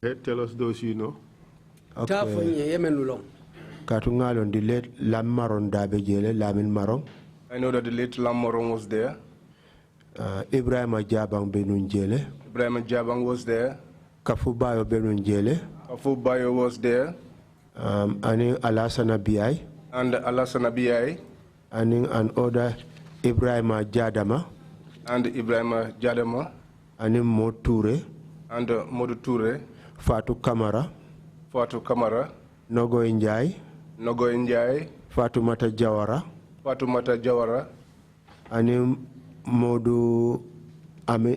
Tell us those you know. Okay. Katungalon the late Lamaron Dabejele, Lamin Marong. I know that the late Lamaron was there. Ibrahim Jabang Benunjele. Ibrahim Jabang was there. Kafubayo Benunjele. Kafubayo was there. Ani Alasana Biai. And Alasana Biai. And an order Ibrahim Jadama. And Ibrahim Jadama. And Moture. And Moduture. Fatu Kamara. Fatu Kamara. Nogo Njai. Nogo Njai. Fatumata Jawara. Fatumata Jawara. And Modu,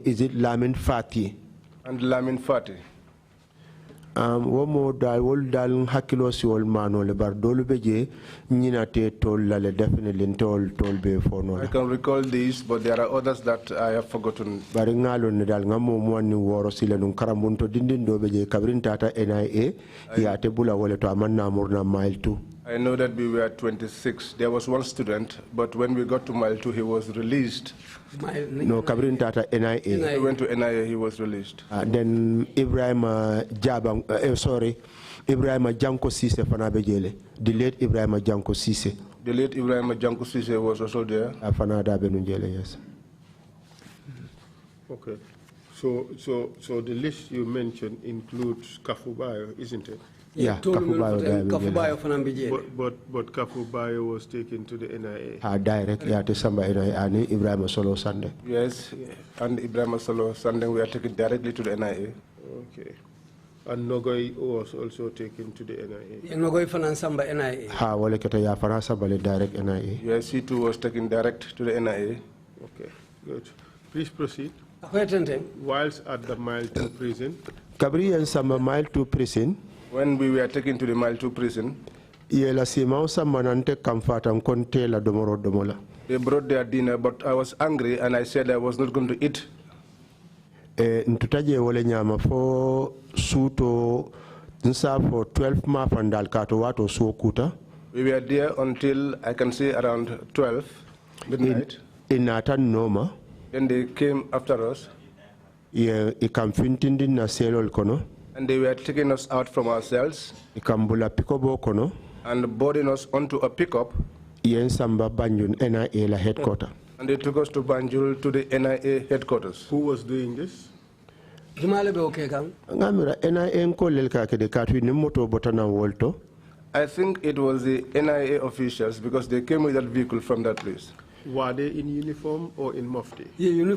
is it Lamin Fati? And Lamin Fati. Womo dal wol dal hakilo si wol mano le bar dolu beje nyina te tol la le definitely tol be fono. I can recall these, but there are others that I have forgotten. Bari ngalo ne dal ngamo mo ni woro sile nun karamunto dindin do beje kabrin tata NIA ya te bula wole to amanna murna mile 2. I know that we were 26. There was one student, but when we got to mile 2, he was released. No, Kabrin Tata NIA. He went to NIA, he was released. Then Ibrahim Jabang, Ibrahim Janko Sise Fanabejele. The late Ibrahim Janko Sise. The late Ibrahim Janko Sise was also there. Fanada Benunjele, yes. Okay. So the list you mentioned includes Kafubayo, isn't it? Yeah, Kafubayo but Kafubayo was taken to the NIA. Direct, yeah, to somebody NIA and Ibrahim Solo Sunday. Yes, and Ibrahim Solo Sunday we are taken directly to the NIA. Okay. And Nogoi was also taken to the NIA. Nogoi Fanansamba NIA. Ha, wale kata ya Fanansamba direct NIA. Yes, he too was taken direct to the NIA. Okay, good. Please proceed. Whilst at the Mile 2 prison. Kabri and Samba Mile 2 prison. When we were taken to the Mile 2 prison, they brought their dinner, but I was angry and I said I was not going to eat. For 12 months, we were there until I can say around 12 midnight. Then they came after us. And they were taking us out from our cells and boarding us onto a pickup. Headquarters. And they took us to Banjul to the NIA headquarters. Who was doing this? I think it was the NIA officials because they came with that vehicle from that place. Were they in uniform or in mufti? No,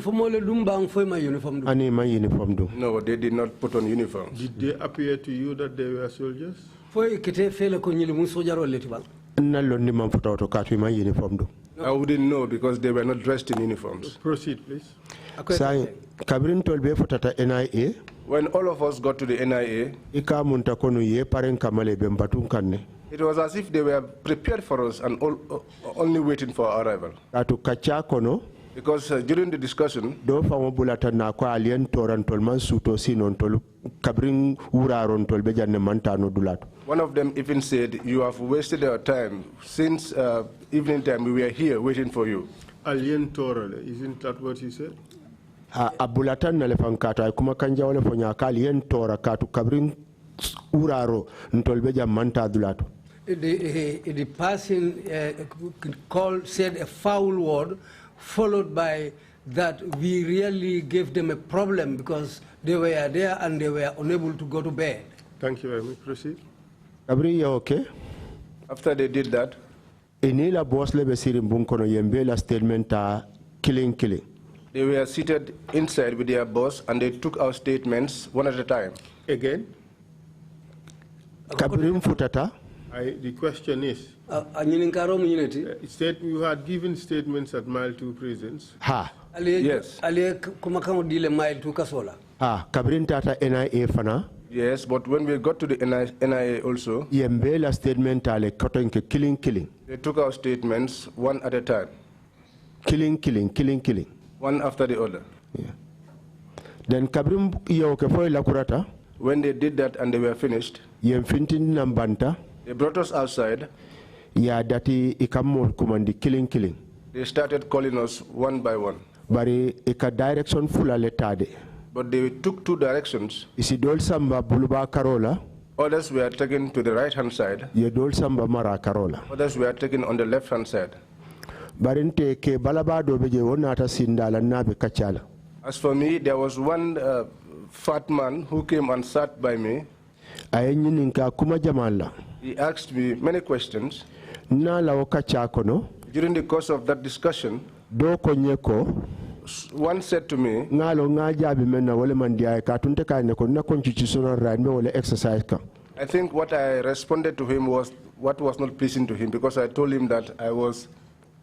they did not put on uniforms. Did they appear to you that they were soldiers? I wouldn't know because they were not dressed in uniforms. Proceed, please. When all of us got to the NIA, it was as if they were prepared for us and only waiting for our arrival. Because during the discussion, one of them even said, "You have wasted our time. Since evening time, we were here waiting for you." Alien Torale, isn't that what he said? Abulatan nalefankata kuma kanja wale fonya alien tora katu kabrin uraro ntolbeja manta dulato. The person said a foul word, followed by that we really gave them a problem because they were there and they were unable to go to bed. Thank you very much. Proceed. Okay. After they did that, inila boss lebe sirim bunkono yembela statement killing. They were seated inside with their boss and they took our statements one at a time. Again? Kabrim futata. The question is, you had given statements at Mile 2 prisons. Ha. Yes. Kabrin tata NIA fana. Yes, but when we got to the NIA also, yembela statement killing. They took our statements one at a time. Killing. One after the other. Yeah. Then kabrim lakurata. When they did that and they were finished, nambanta. They brought us outside. Yeah, dati ikamol kumandi killing. They started calling us one by one. Bari ika direction full letade. But they took two directions. Isi dol samba buluba karola. Others were taken to the right-hand side. Ye dol samba mara karola. Others were taken on the left-hand side. Barinte ke balaba do beje wonata sindala nabe kachala. As for me, there was one fat man who came and sat by me. Ayenyininka kuma jamala. He asked me many questions. Na la okachakono. During the course of that discussion, Do konyeko. one said to me, Ngalo ngajabi mena wale mandiae katunte kaine ko na konchichisono right me wale exercise ka. I think what I responded to him was what was not pleasing to him, because I told him that I was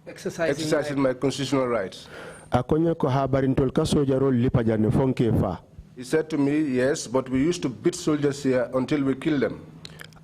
exercising my constitutional rights. Akonyeko habarintol ka sojaro lipajane fonke fa. He said to me, yes, but we used to beat soldiers here until we kill them.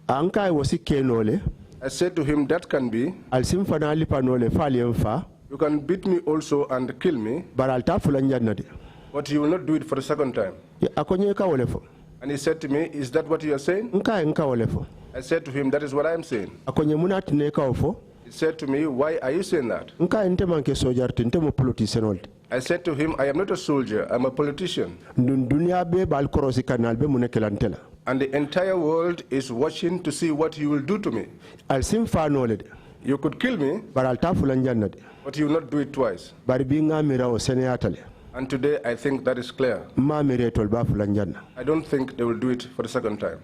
Anka wasi kenole. I said to him, that can be. Alsim fana lipanole falien fa. You can beat me also and kill me, Baralta fulanjanade. but you will not do it for the second time. Akonyeka wolefo. And he said to me, is that what you are saying? Nka wolefo. I said to him, that is what I am saying. Akonye munatineka ofo. He said to me, why are you saying that? Nka ente manke sojarti ente mo politician. I said to him, I am not a soldier, I'm a politician. Dunia be bal korosi kanal be munekelantela. And the entire world is watching to see what you will do to me. Alsim fa nolede. You could kill me, Baralta fulanjanade. but you will not do it twice. Bari binga mira o seneatale. And today, I think that is clear. Ma mire tolba fulanjanna. I don't think they will do it for the second time.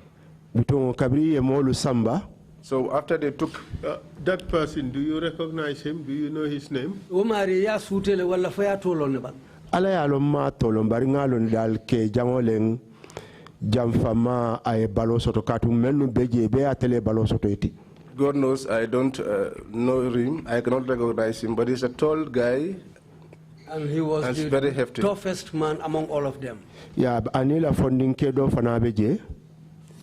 Bitongo kabri ye molu samba. So after they took... that person, do you recognize him? Do you know his name? Omari ya sutele wala faya tolone ba. Ala ya lo ma tolon bari ngalon dal ke jamoleng jamfama ay balosoto katu menu beje be atele balosoto iti. God knows I don't know him. I cannot recognize him, but he's a tall guy. And he was the very hefty. toughest man among all of them. Ya anila funding kedo fana beje.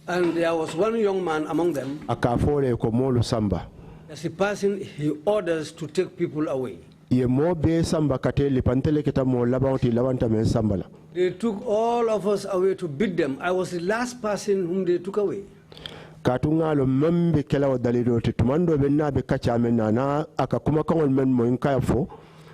And there was one young man among them. Akafole ko molu samba. As a person, he orders to take people away. Ye mo be samba kateli pantele kita mo labanti labanta men sambala. They took all of us away to beat them. I was the last person whom they took away. Katungalo membe kela o dalido te tumando benna be kacha menna na akakuma kangol men mo inkaya fo.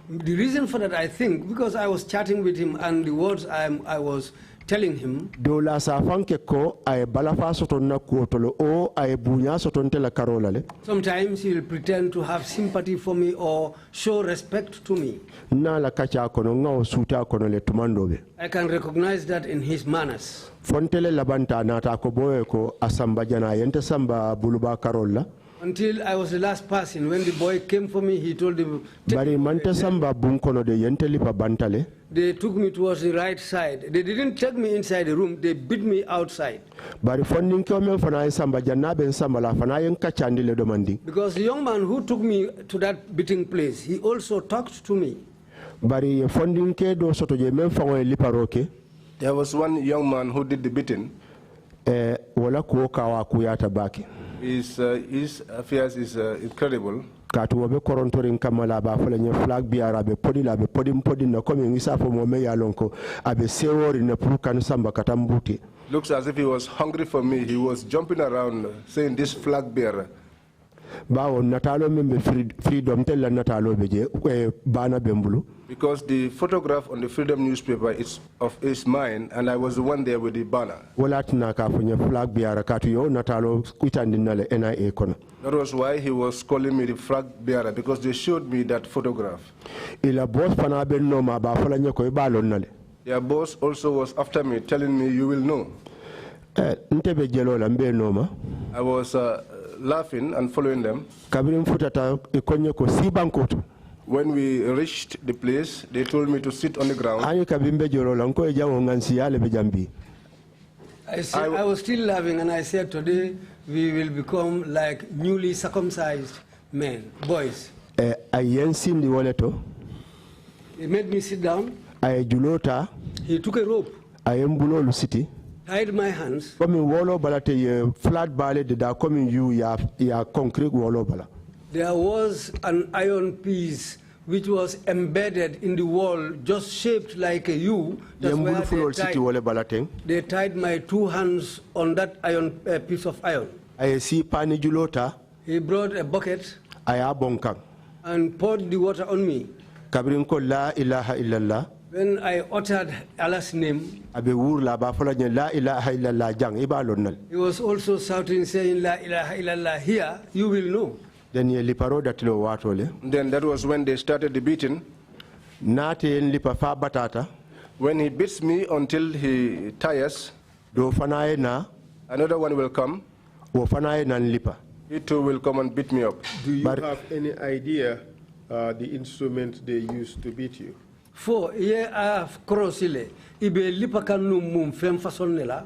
The reason for that, I think, because I was chatting with him and the words I was telling him. Dola sa fanke ko ay balafa soton na kuotolo o ay bunya soton tela karola le. Sometimes he will pretend to have sympathy for me or show respect to me. Na la kacha kono ngao suta kono le tumando be. I can recognize that in his manners. Fontele labanta na ta ko boye ko asamba jana yente samba buluba karola. Until I was the last person. When the boy came for me, he told him. Bari mante samba bunkono de yente lipa bantale. They took me towards the right side. They didn't take me inside the room. They beat me outside. Bari fonding ko men fana samba janna ben samba la fana yen kachandi le domandi. Because the young man who took me to that beating place, he also talked to me. Bari fonding ke do soto je men fango lipa roke. There was one young man who did the beating. Wala kuoka wa kuyata baki. His affairs is incredible. Katu wabe korontorin kamala ba fala nye flag biara be podi la be podi na komi ngisa fo mo me yalonko abe sewori na prukan samba katambuti. Looks as if he was hungry for me. He was jumping around saying this flag bearer. Bawo natalo membe freedom tella natalo beje bana bembulu. Because the photograph on the Freedom newspaper is mine, and I was the one there with the banner. Wala tina ka fanya flag biara katu yo natalo kuitandinale NIA kono. That was why he was calling me the flag bearer, because they showed me that photograph. Ila boss fana ben no ma ba fala nye ko ibalon nale. Their boss also was after me, telling me, you will know. Ntebe jelo la mbe no ma. I was laughing and following them. Kabirim futata ikonye ko sibankoto. When we reached the place, they told me to sit on the ground. Ani kabimbe jolo la nko ejango ngansi yale bejambi. I was still laughing, and I said, today we will become like newly circumcised men, boys. Ayensim di woleto. He made me sit down. Julota. He took a rope. Ayembulo lucity. Tied my hands. Coming wolo balate ye flat ballet da coming you ya concrete wolo bala. There was an iron piece which was embedded in the wall, just shaped like a U. That's where they tied my two hands on that iron piece of iron. I see pani julota. He brought a bucket and poured the water on me. Kabrin ko la ilaha illallah. When I uttered Allah's name, abe wurla ba fola nye la ilaha illallah jang iba lonnal. he was also shouting, saying, La ilaha illallah, here, you will know. Then ye liparo datilo watole. Then that was when they started the beating. Nate en lipa fa batata. When he beats me until he tires, Do fanaye na. another one will come. Wo fanaye nan lipa. He too will come and beat me up. Do you have any idea the instrument they used to beat you? For ye a crossile, ibe lipa kanu mum fem façon la.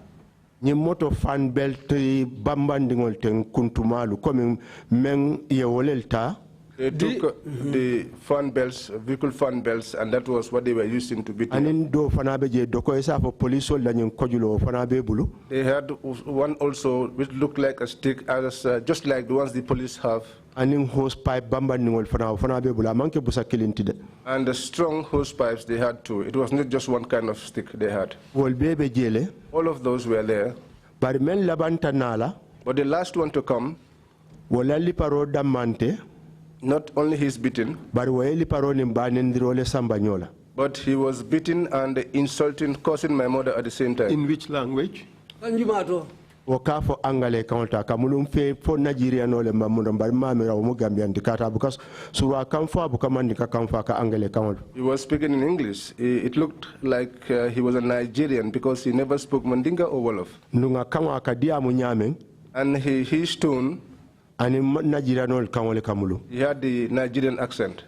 Ni moto fan belt bambandingol ten kuntumalu comme men ye wolelta. They took the fan belts, vehicle fan belts, and that was what they were using to beat me. Anin do fanabe je doko esa for police la nyin kojulo fanabe bulu. They had one also which looked like a stick, as just like the ones the police have. Anin hose pipe bambandingol fanabe bulu amanke busa kilintide. And the strong hose pipes they had too. It was not just one kind of stick they had. Wol bebe jele. All of those were there. Bari men labanta nala. But the last one to come, Wala liparo damante. not only he's beaten, Bari wa liparo ni mbanendirole sambanyola. but he was beating and insulting, cursing my mother at the same time. In which language? Anjumato. Waka fo angale kaunta kamulum fe fo Nigeria no le mamundo bari mamira o Gambian dikata because suwa kamfa bu kamandika kamfa ka angale kaunta. He was speaking in English. It looked like he was a Nigerian because he never spoke Mandinka or Wolof. Nunga kama akadia mu nyameng. And his tone, Ani Nigeria no kamole kamulu. he had the Nigerian accent.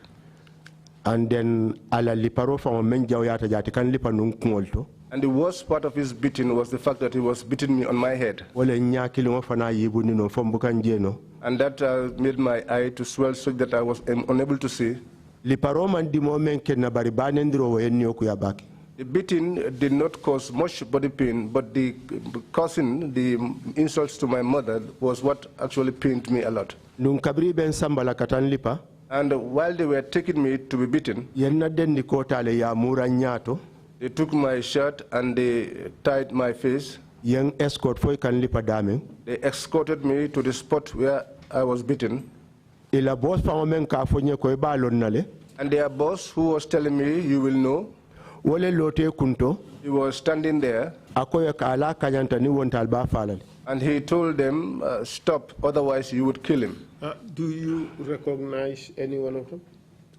And then ala liparo fa menja yata jati kan lipa nun kungolto. And the worst part of his beating was the fact that he was beating me on my head. Wole nyakili mo fana yibu nino fombukan jeno. And that made my eye to swell so that I was unable to see. Liparo man di mo men ken na bari banendiro wo yenni okuyabaki. The beating did not cause much body pain, but the causing the insults to my mother was what actually pained me a lot. Nun kabri ben sambala katan lipa. And while they were taking me to be beaten, Yenna dendi kota le ya mura nyato. they took my shirt and they tied my face. Yang escort foi kan lipa dameng. They escorted me to the spot where I was beaten. Ila boss fa men ka fonye ko balon nale. And their boss, who was telling me, you will know, Wole lote kunto. he was standing there. Akoya ka ala kanyanta ni wontal ba falale. And he told them, stop, otherwise you would kill him. Do you recognize any one of them?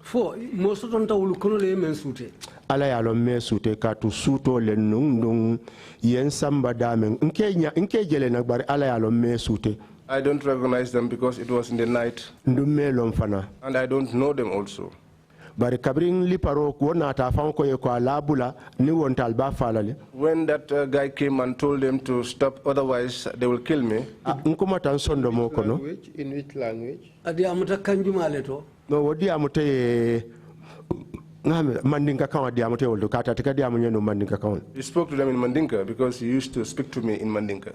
For most of them kono le men sute. Ala ya lo me sute ka tu suto le nung yen samba dameng. Nke jele nak bari ala ya lo me sute. I don't recognize them because it was in the night. Ndu me lom fana. And I don't know them also. Bari kabring liparo wona ta fan ko ye ko ala bula ni wontal ba falale. When that guy came and told them to stop, otherwise they will kill me. Nkuma tan sondo mo kono. In which language? Adi amuta kanjumale to. No wodi amute ngame mandinka kan di amute woldo kata tika di amunye no mandinka kan. He spoke to them in Mandinka because he used to speak to me in Mandinka.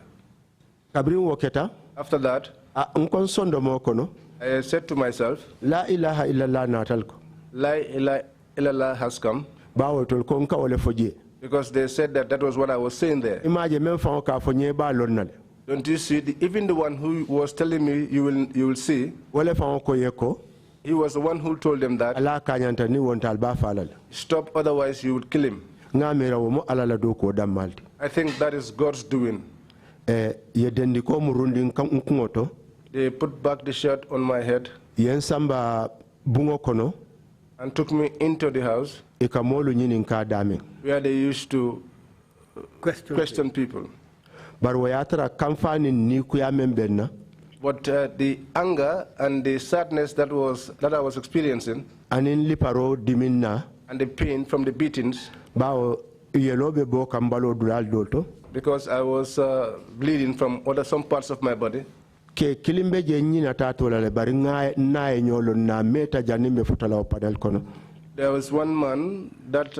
Kabring woketa. After that, Nkon sondo mo kono. I said to myself, La ilaha illallah natal ko. La ilaha illallah has come. Bawo tol ko nka wole foje. Because they said that that was what I was saying there. Imagine men fa ka fonye ba lonnal. Don't you see, even the one who was telling me, you will see, Wole fa ko yeko. he was the one who told them that, Ala kanyanta ni wontal ba falal. stop, otherwise you would kill him. Ngamira wo mo ala la do ko dam malti. I think that is God's doing. Ye dendi ko murundi kan nkungoto. They put back the shirt on my head Yen samba bungo kono. and took me into the house E ka molu nyini nka dame. where they used to Question. people. Bar wayatra kamfani ni kuya membenna. But the anger and the sadness that I was experiencing Anin liparo diminna. and the pain from the beatings, Bawo yelobe bo kambalo dulal dolto. because I was bleeding from some parts of my body, Ke kilimbe je nyina tatola le bari nae nyolo na meta janimbe futala opadal kono. there was one man that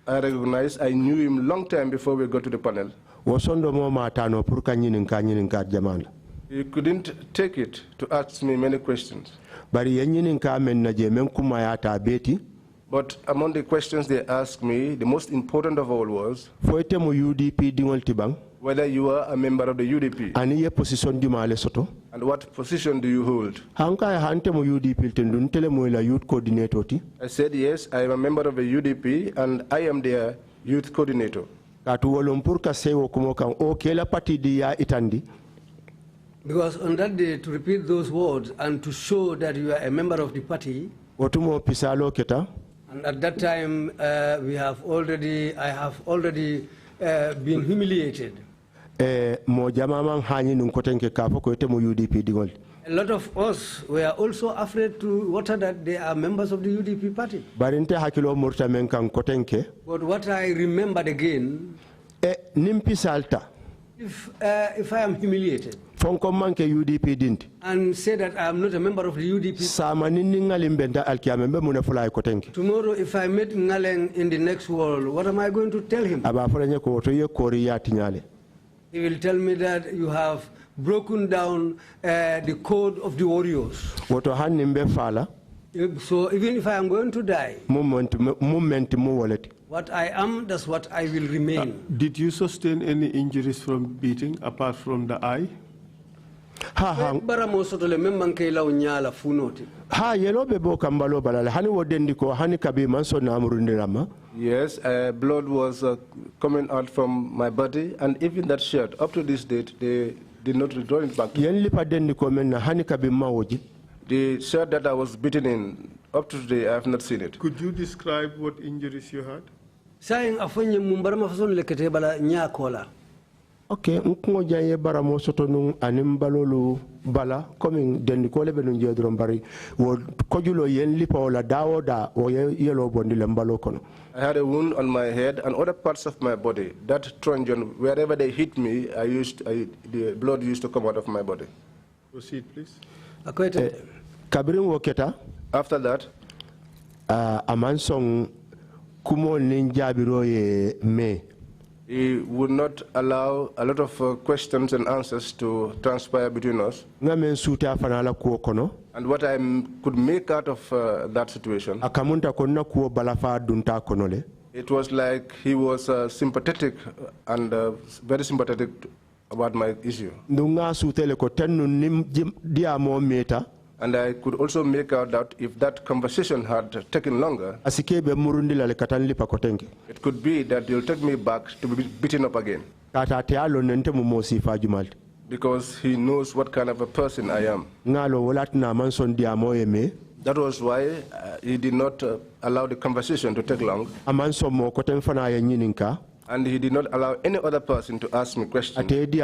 I recognized. I knew him long time before we got to the panel. Wosondo mo matano purka nyinin ka jamala. He couldn't take it to ask me many questions. Bari yenyinin ka men na je men kuma yata beti. But among the questions they asked me, the most important of all was, Foite mo UDP dingol tibang. whether you are a member of the UDP. Ani ye position di male soto. And what position do you hold? Hanka hante mo UDP tendun tele mo la youth coordinator ti. I said yes, I am a member of the UDP and I am their youth coordinator. Katu wolompur ka sewo kumo kan o kela party di ya itandi. Because on that day, to repeat those words and to show that you are a member of the party, Otumo pisalo keta. and at that time I have already been humiliated. Mo jamama hani nunkotenke kapo ko ete mo UDP dingol. A lot of us were also afraid to utter that they are members of the UDP party. Barinte hakilo murta men kan kotenke. But what I remembered again, Nimpisalta. if I am humiliated Fonko manke UDP dinti. and say that I am not a member of the UDP, Sama ninningalim benda alkiamembe munafulai kotenke. tomorrow if I meet Ngaleng in the next world, what am I going to tell him? Aba forenye ko oto ye kori ya tinyale. He will tell me that you have broken down the code of the warriors. Woto hanimbe fala. So even if I am going to die, Moment mu wallet. what I am, that's what I will remain. Did you sustain any injuries from beating apart from the eye? Baramo sotole memmanke law nyala funoti. Ha yelo bebo kambalo balale hani wodendi ko hani kabi manso na amurundirama. Yes, blood was coming out from my body, and even that shirt, up to this date, they did not return it back. Yen lipa dendi ko men na hani kabi mawoji. The shirt that I was beaten in, up to today, I have not seen it. Could you describe what injuries you had? Saying afonye mumbarama fason lekete bala nyakola. Okay, nkungo jaye baramo soto nun animbalolu bala coming dendi ko lebe nun jedron bari wo kojulo yen lipa wala dawo da o yelo bondi lembalo kono. I had a wound on my head and other parts of my body. That truncheon, wherever they hit me, the blood used to come out of my body. Proceed, please. Kabirin woketa. After that, Amansong kumo ninjabiro ye me. he would not allow a lot of questions and answers to transpire between us. Ngamen suta fanala kuo kono. And what I could make out of that situation, akamunta konna kuo balafa dunta konole. It was like he was sympathetic and very sympathetic about my issue. Ndunga sutele ko tennu nim diamo meta. And I could also make out that if that conversation had taken longer, it could be that they'll take me back to be beaten up again. Because he knows what kind of a person I am. That was why he did not allow the conversation to take long. And he did not allow any other person to ask me questions. That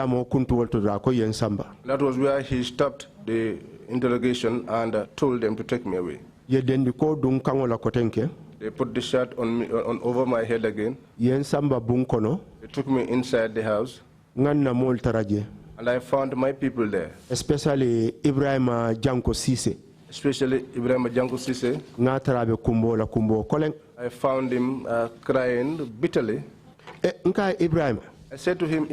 was where he stopped the interrogation and told them to take me away. They put the shirt on me, over my head again. They took me inside the house. And I found my people there. Especially Ibrahim Janko Sise. I found him crying bitterly. I said to him,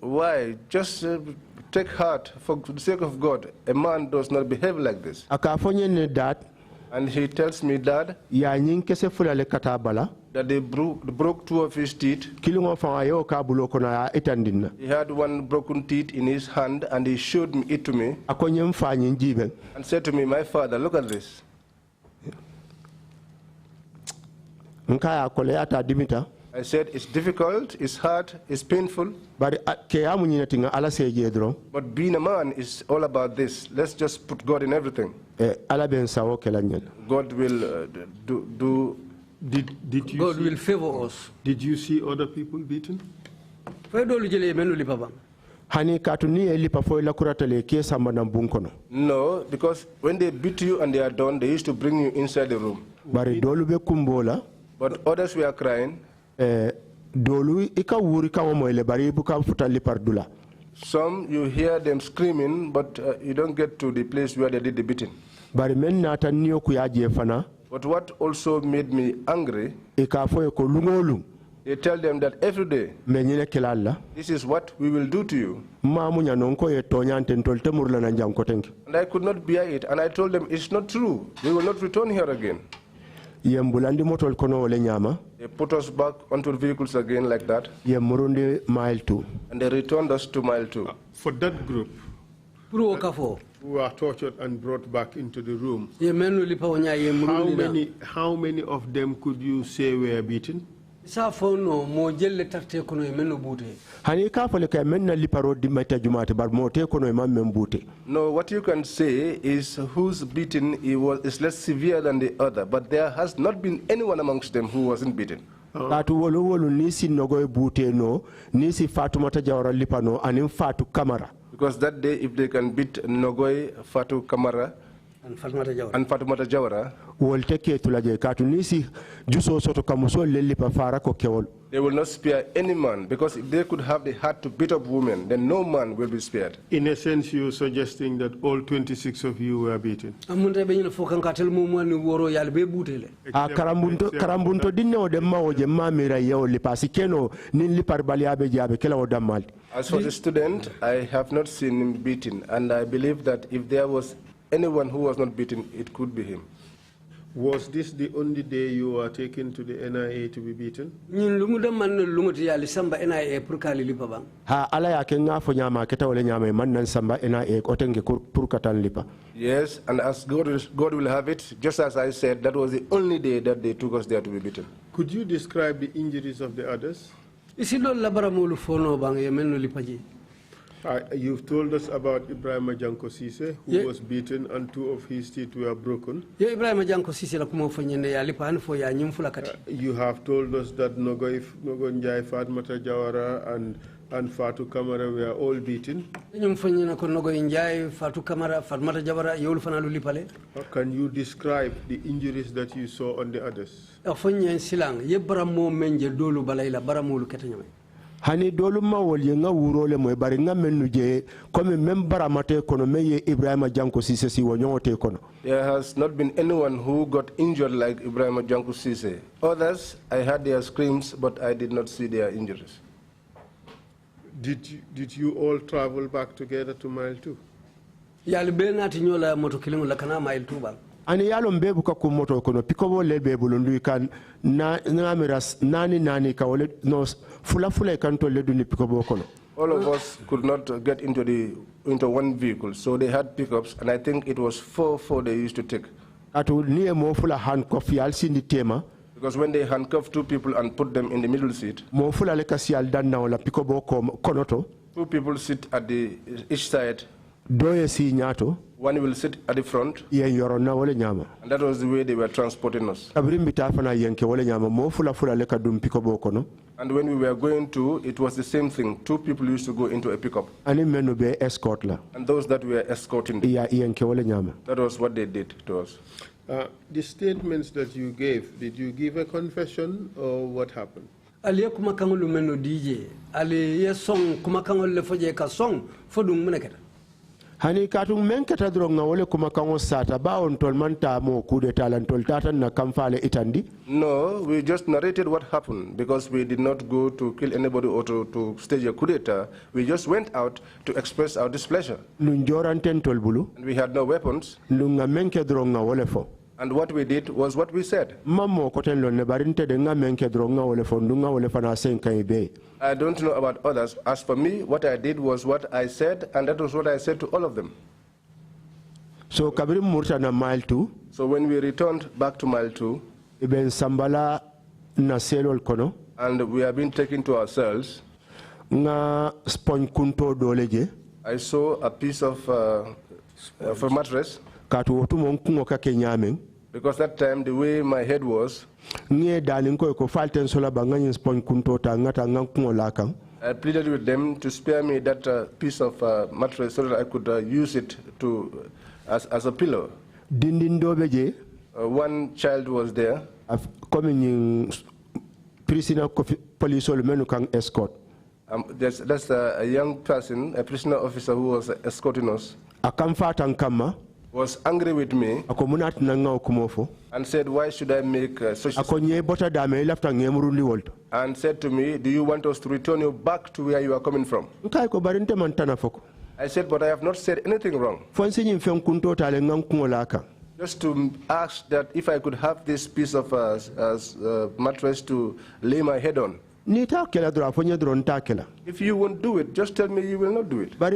why? Just take heart, for the sake of God. A man does not behave like this. And he tells me, Dad, that they broke two of his teeth. He had one broken teeth in his hand, and he showed it to me and said to me, my father, look at this. I said, it's difficult, it's hard, it's painful. But being a man is all about this. Let's just put God in everything. God will God will favor us. Did you see other people beaten? No, because when they beat you and they are done, they used to bring you inside the room. But others were crying. Some, you hear them screaming, but you don't get to the place where they did the beating. But what also made me angry, they tell them that every day, this is what we will do to you. And I could not bear it, and I told them it's not true. They will not return here again. Yembulandi motol kono ole nyama. They put us back onto the vehicles again like that. Yemurundi mile 2. And they returned us to mile 2. For that group who were tortured and brought back into the room, how many of them could you say were beaten? Hani ka fole ka menna liparo di mata jumate bar mote kono imam membute. No, what you can say is who's beaten is less severe than the other, but there has not been anyone amongst them who wasn't beaten. Katu wolu nisi nogoy bute no, nisi Fatu Mata Jawara lipano, anim Fatu Kamara. Because that day, if they can beat Nogoy, Fatu Kamara, and Fatumata Jawara, they will not spare any man, because if they could have the heart to beat up women, then no man will be spared. In a sense, you're suggesting that all 26 of you were beaten. As for the student, I have not seen him beaten, and I believe that if there was anyone who was not beaten, it could be him. Was this the only day you were taken to the NIA to be beaten? Yes, and as God will have it, just as I said, that was the only day that they took us there to be beaten. Could you describe the injuries of the others? You've told us about Ibrahim Janko Sise, who was beaten and 2 of his teeth were broken. You have told us that Nogonjai, Fatmata Jawara, and Fatu Kamara were all beaten. Can you describe the injuries that you saw on the others? Hani doluma woli nga wurole moy bari nga mennu je comme membara mate kono meye Ibrahima Janko Sise si wonyote kono. There has not been anyone who got injured like Ibrahima Janko Sise. Others, I heard their screams, but I did not see their injuries. Did you all travel back together to mile 2? Ani yalo mbebu ka kumoto kono pikobo lebe bulundu kan na miras nani ka wole no fula kan to ledu ni pikobo kono. All of us could not get into one vehicle, so they had pickups, and I think it was 4 they used to take. Atu niye mo fula handcuff yal sindi tema. Because when they handcuffed 2 people and put them in the middle seat, mo fula le kasial danna wala pikobo konoto. 2 people sit at each side. Doye si nyato. One will sit at the front. And that was the way they were transporting us. And when we were going to, it was the same thing. 2 people used to go into a pickup. And those that were escorting them. That was what they did to us. The statements that you gave, did you give a confession or what happened? Hani katung menketa dronga wole kuma kango sata ba on tolmanta mo kude talantol tatan na kamfale itandi. No, we just narrated what happened because we did not go to kill anybody or to stage a coup d'etat. We just went out to express our displeasure. Lunjoranten tolbulu. And we had no weapons. Lunga menke dronga wole fo. And what we did was what we said. I don't know about others. As for me, what I did was what I said, and that was what I said to all of them. So kabiri murta mile 2. So when we returned back to mile 2, Ibn Sambala na selol kono. And we have been taken to ourselves. Nga sponge kunto doleje. I saw a piece of a mattress. Because that time, the way my head was, I pleaded with them to spare me that piece of mattress so that I could use it as a pillow. One child was there. Prisoner police escort. That's a young person, a prisoner officer who was escorting us. Was angry with me and said, why should I make such a and said to me, do you want us to return you back to where you are coming from? I said, but I have not said anything wrong. Just to ask that if I could have this piece of mattress to lay my head on. If you won't do it, just tell me you will not do it. But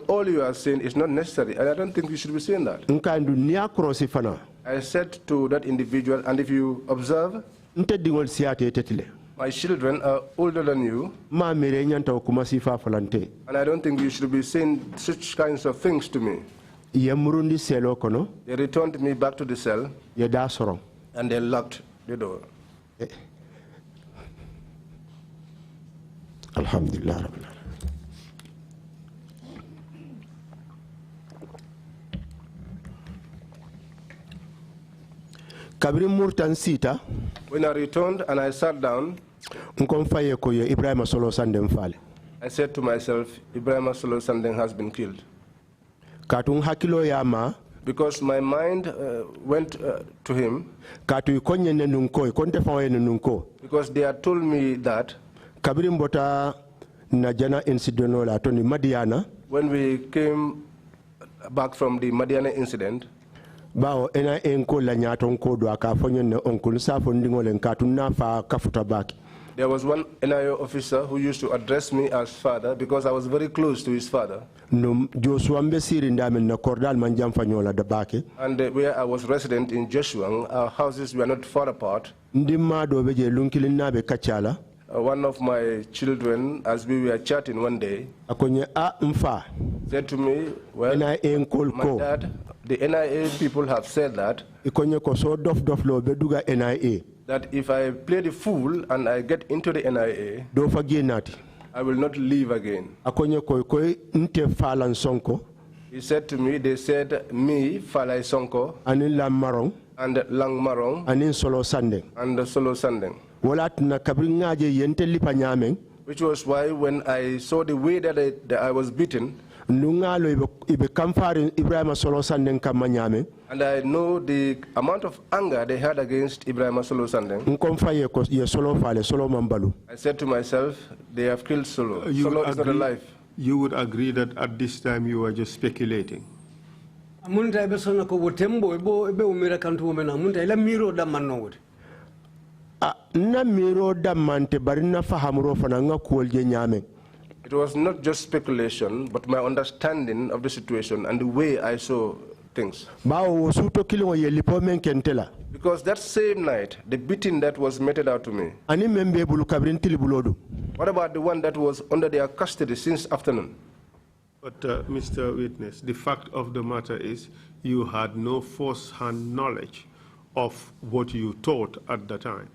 all you are saying is not necessary, and I don't think you should be saying that. I said to that individual, and if you observe, my children are older than you, and I don't think you should be saying such kinds of things to me. They returned me back to the cell, and they locked the door. Alhamdulillah. When I returned and I sat down, I said to myself, Ibrahim Solo Sandeng has been killed. Because my mind went to him, because they had told me that when we came back from the Madiana incident, there was one NIO officer who used to address me as father because I was very close to his father. And where I was resident in Joshua, our houses were not far apart. One of my children, as we were chatting one day, said to me, well, my dad, the NIA people have said that if I play the fool and I get into the NIA, I will not leave again. He said to me, they said me, Falai Sonko, and Lang Marong, and Solo Sandeng. Which was why when I saw the way that I was beaten, and I know the amount of anger they had against Ibrahim Solo Sandeng, I said to myself, they have killed Solo. Solo is not alive. You would agree that at this time you were just speculating? It was not just speculation, but my understanding of the situation and the way I saw things. Because that same night, the beating that was meted out to me, what about the one that was under their custody since afternoon? But Mr. Witness, the fact of the matter is you had no first-hand knowledge of what you thought at the time.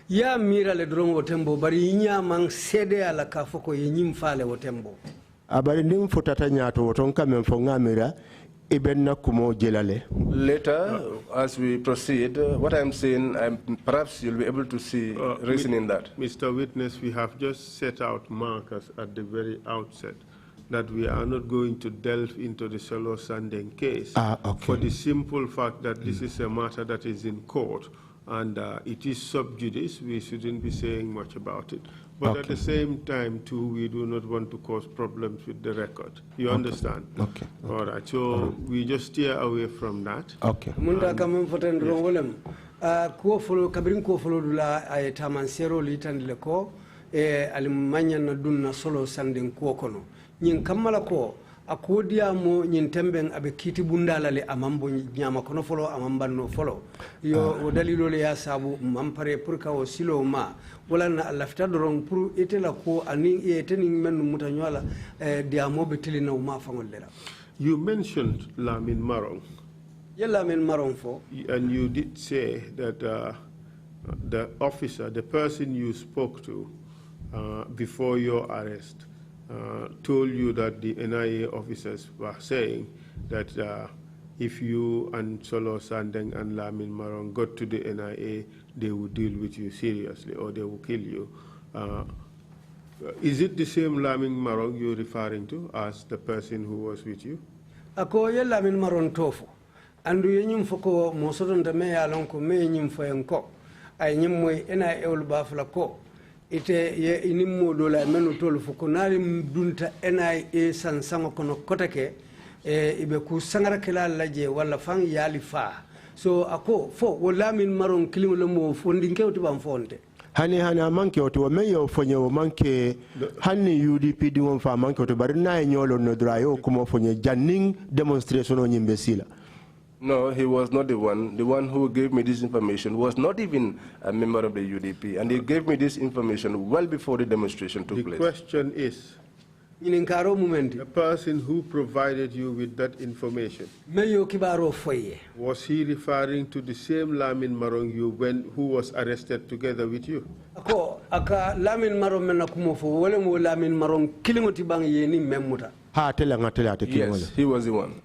Ya mira le dron wotembo bari nya mang sede ala kafoko yenyim fale wotembo abari ndim futata nyato woton kamen fo ngamira ibenna kumo jelale. Later, as we proceed, what I'm saying, perhaps you'll be able to see reason in that. Mr. Witness, we have just set out markers at the very outset that we are not going to delve into the Solo Sandeng case for the simple fact that this is a matter that is in court. And it is sub judice, we shouldn't be saying much about it. But at the same time, too, we do not want to cause problems with the record. You understand? Okay. All right, so we just steer away from that. Okay. Munda kamen foten rongolam. Kuo follow kabrin kuo follow dula ay tamansero litan leko alimanya na dunna Solo Sandeng kuo kono. Nyin kamala ko akodia mo nyin temben abe kiti bundala le amambo nyama kono folo amambanno folo yo dalilo le ya sabu mampare pour ka o silo ma wala na lafta doron pour etela ko ani eteni men mutanyola diamo beteli na ma fangol lera. You mentioned Lamin Marong. Yeah, Lamin Marong fo. And you did say that the officer, the person you spoke to before your arrest, told you that the NIA officers were saying that if you and Solo Sandeng and Lamin Marong got to the NIA, they would deal with you seriously or they will kill you. Is it the same Lamin Marong you're referring to as the person who was with you? Ako ye Lamin Marong tofu. Andu yenyum foko mosoton de me alon ko me nyum foyen ko ay nyum moy NIA ul bafla ko ite ye inimmodo la menu tolu fukunari mdunta NIA sansango kono kotake ibe ku sangara kala laje wala fang yali fa so ako fo wala min maron kilimo le mo fondi kewti bam fonde hani amanke oto meyo fonye o manke hani UDP di won fa manke oto bari na nyolo no drayo kuma fonye janning demonstration o nyimbe sila. No, he was not the one. The one who gave me this information was not even a member of the UDP, and he gave me this information well before the demonstration took place. The question is, the person who provided you with that information, was he referring to the same Lamin Marong who was arrested together with you? Yes, he was the one.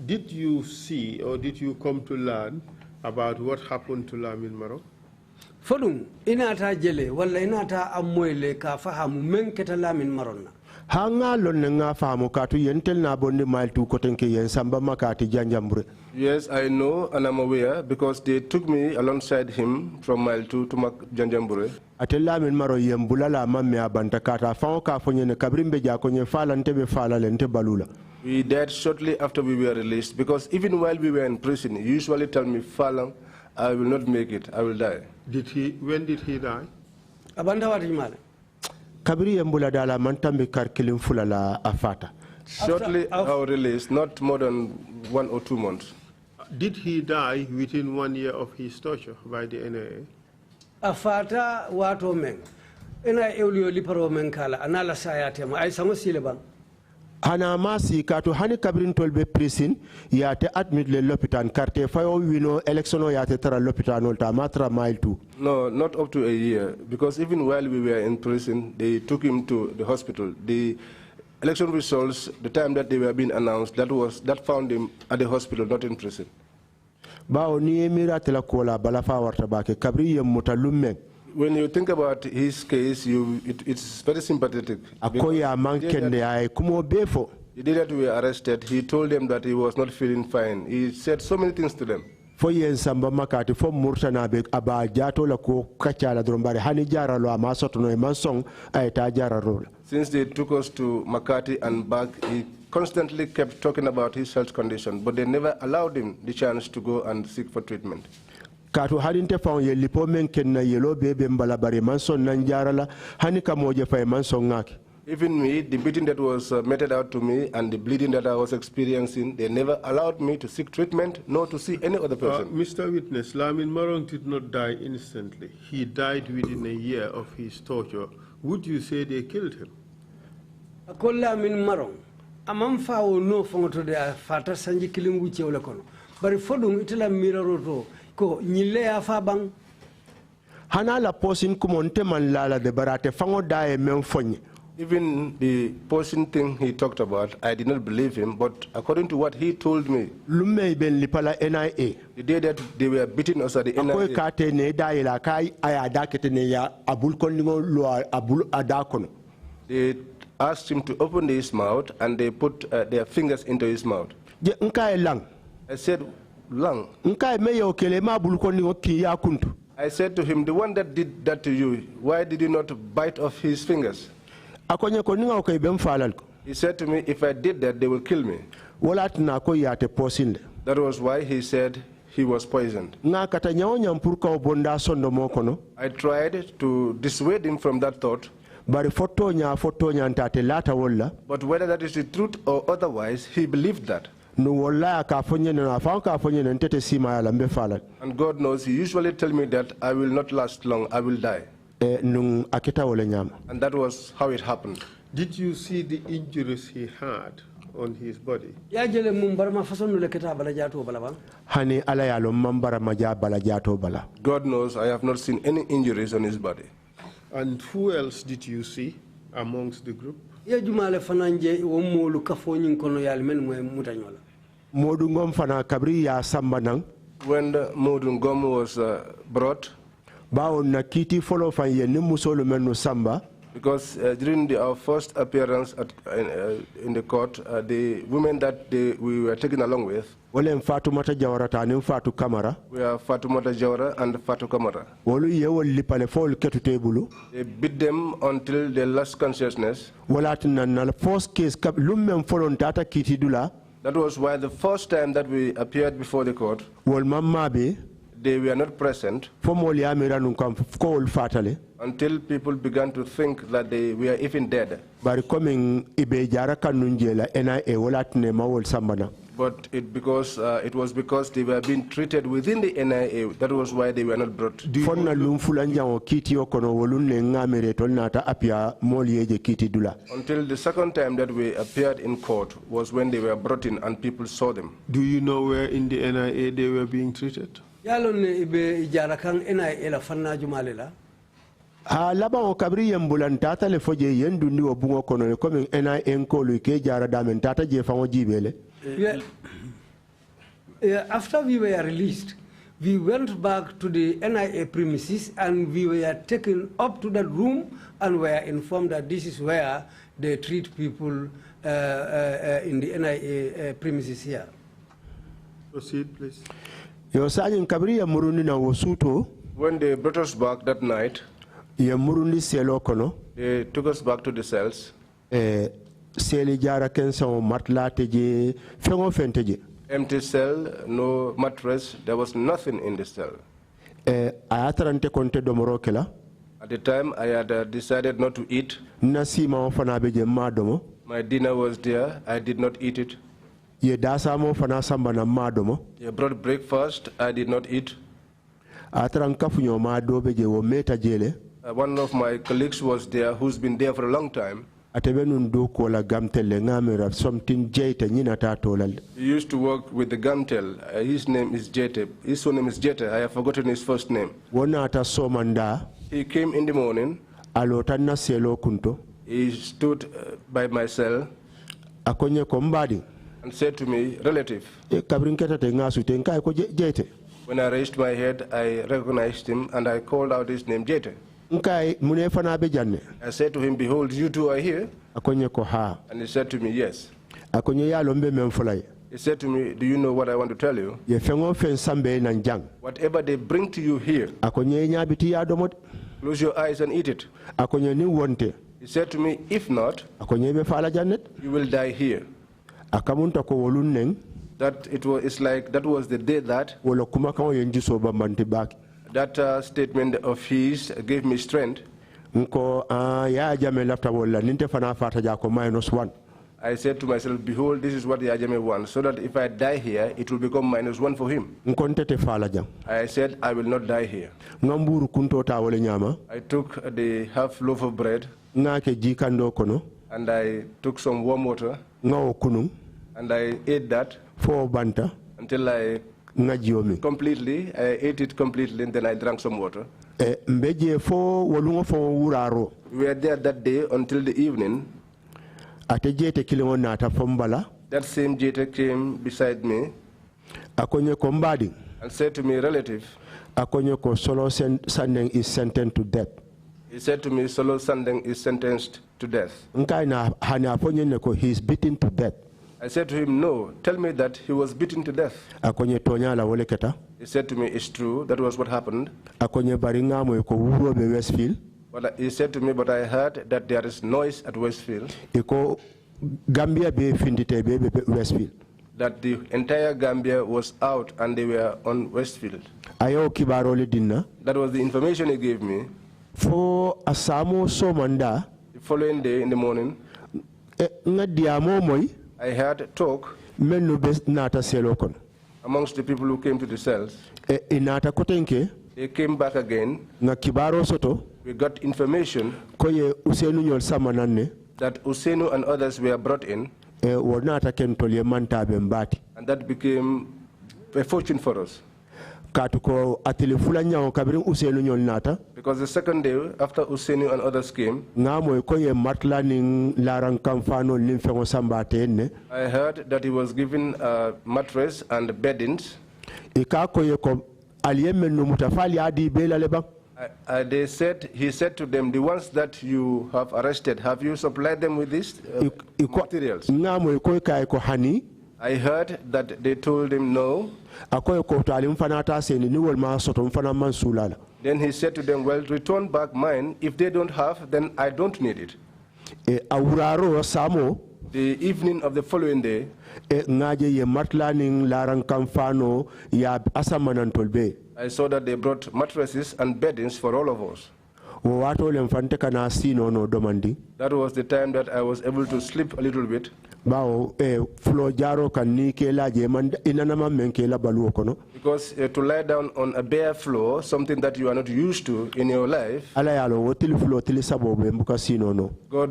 Did you see or did you come to learn about what happened to Lamin Marong? Fodum inata jele wala inata amoyle ka fahamu menketa Lamin Maronna. Hanga nga fahamu katu yentel na bonde mile tu kotenke yen samba makati janjambure. Yes, I know and I'm aware because they took me alongside him from mile 2 to Janjambure. Atella min maro yembula la mamme abanta kata fao ka fonye ne kabrimbe ja konye fala ntebe fala lente balula. We died shortly after we were released because even while we were in prison, he usually tell me, Falang, I will not make it, I will die. When did he die? Abanda wati male. Kabri yembula dala mantambe karkilim fula la afata. Shortly our release, not more than 1 or 2 months. Did he die within 1 year of his torture by the NIA? Afata wato men. Ina eulio liparo men kala anala sayate ma ay sango silebang. Hana masi kato hani kabrin tolbe prison yate admit le l'hôpital carte fayo wino electiono yate tara l'hôpital nolta matra mile 2. No, not up to a year because even while we were in prison, they took him to the hospital. The election results, the time that they were being announced, that found him at the hospital, not in prison. Bao ni emira tela kola balafa warta bake kabri yemutalumme. When you think about his case, it's very sympathetic. Akoya mankende ay kumo befo. The day that we were arrested, he told them that he was not feeling fine. He said so many things to them. Fo yen samba makati fo murtana be aba jato la ko kachala drombare hani jara lo amasoto no mansong ay ta jara role. Since they took us to Makati and back, he constantly kept talking about his health condition, but they never allowed him the chance to go and seek for treatment. Katu hadinte faun ye lipo men kenna yelo bebe mbala bare manson nanjarala hani kamoje fay manson ngaki. Even me, the beating that was meted out to me and the bleeding that I was experiencing, they never allowed me to seek treatment nor to see any other person. Mr. Witness, Lamin Marong did not die instantly. He died within a year of his torture. Would you say they killed him? Ako Lamin Marong, amam fawo no fongoto de fata sanji kilingu chewle kono. Bari fodung itela miraroto ko nyile afa bang. Hana la posin kumonte man lala de barate fango dae men fonye. Even the person thing he talked about, I did not believe him, but according to what he told me, Lume ben lipala NIA. The day that they were beating us at the NIA, kate ne daila kai ayadakete ne ya abul koningo lo abul adakono. They asked him to open his mouth and they put their fingers into his mouth. Je nkai lang. I said, Lang. Nkai meyo kele ma abul koningo ki ya kuntu. I said to him, the one that did that to you, why did you not bite off his fingers? He said to me, if I did that, they will kill me. That was why he said he was poisoned. I tried to dissuade him from that thought. But whether that is the truth or otherwise, he believed that. And God knows, he usually tells me that I will not last long, I will die. And that was how it happened. Did you see the injuries he had on his body? God knows I have not seen any injuries on his body. And who else did you see amongst the group? When Modu Ngom was brought, Because during our first appearance in the court, the women that we were taken along with, we are Fatoumata Jawara and Fatou Kamara. They beat them until they lost consciousness. That was why the first time that we appeared before the court, they were not present until people began to think that they were even dead. But it was because they were being treated within the NIA, that was why they were not brought. Until the second time that we appeared in court was when they were brought in and people saw them. Do you know where in the NIA they were being treated? Laba kabri yambulantata le foje yendundi obungo kono comme NIA enkolu ke jara damen tata je fango jibele. After we were released, we went back to the NIA premises and we were taken up to that room and were informed that this is where they treat people in the NIA premises here. Proceed, please. Yo sajin kabri ya murundi na wosuto. When they brought us back that night, they took us back to the cells. Empty cell, no mattress, there was nothing in the cell. At the time, I had decided not to eat. My dinner was there, I did not eat it. You brought breakfast, I did not eat. One of my colleagues was there who's been there for a long time. He used to work with the Gamtel. His name is Jete. His full name is Jete. I have forgotten his first name. He came in the morning. He stood by my cell and said to me, "Relative." When I raised my head, I recognized him and I called out his name, Jete. I said to him, "Behold, you two are here." And he said to me, "Yes." He said to me, "Do you know what I want to tell you? Whatever they bring to you here, close your eyes and eat it." He said to me, "If not, you will die here." That was the day that statement of his gave me strength. I said to myself, "Behold, this is what the Ajame wants, so that if I die here, it will become -1 for him." I said, "I will not die here." I took the half loaf of bread and I took some warm water and I ate that until I completely, I ate it completely, and then I drank some water. We were there that day until the evening. That same Jete came beside me and said to me, "Relative." Solo Sandeng is sentenced to death. He said to me, "Solo Sandeng is sentenced to death." He is beaten to death. I said to him, "No, tell me that he was beaten to death." He said to me, "It's true, that was what happened." But he said to me, "But I heard that there is noise at Westfield. That the entire Gambia was out and they were on Westfield." That was the information he gave me. The following day in the morning, I heard talk amongst the people who came to the cells. They came back again. We got information that Usenu and others were brought in. And that became a fortune for us. Because the second day, after Usenu and others came, I heard that he was given a mattress and beddings. He said to them, the ones that you have arrested, have you supplied them with these materials? I heard that they told him no. Then he said to them, well, return back mine. If they don't have, then I don't need it. The evening of the following day, I saw that they brought mattresses and beddings for all of us. That was the time that I was able to sleep a little bit. Because to lie down on a bare floor, something that you are not used to in your life, God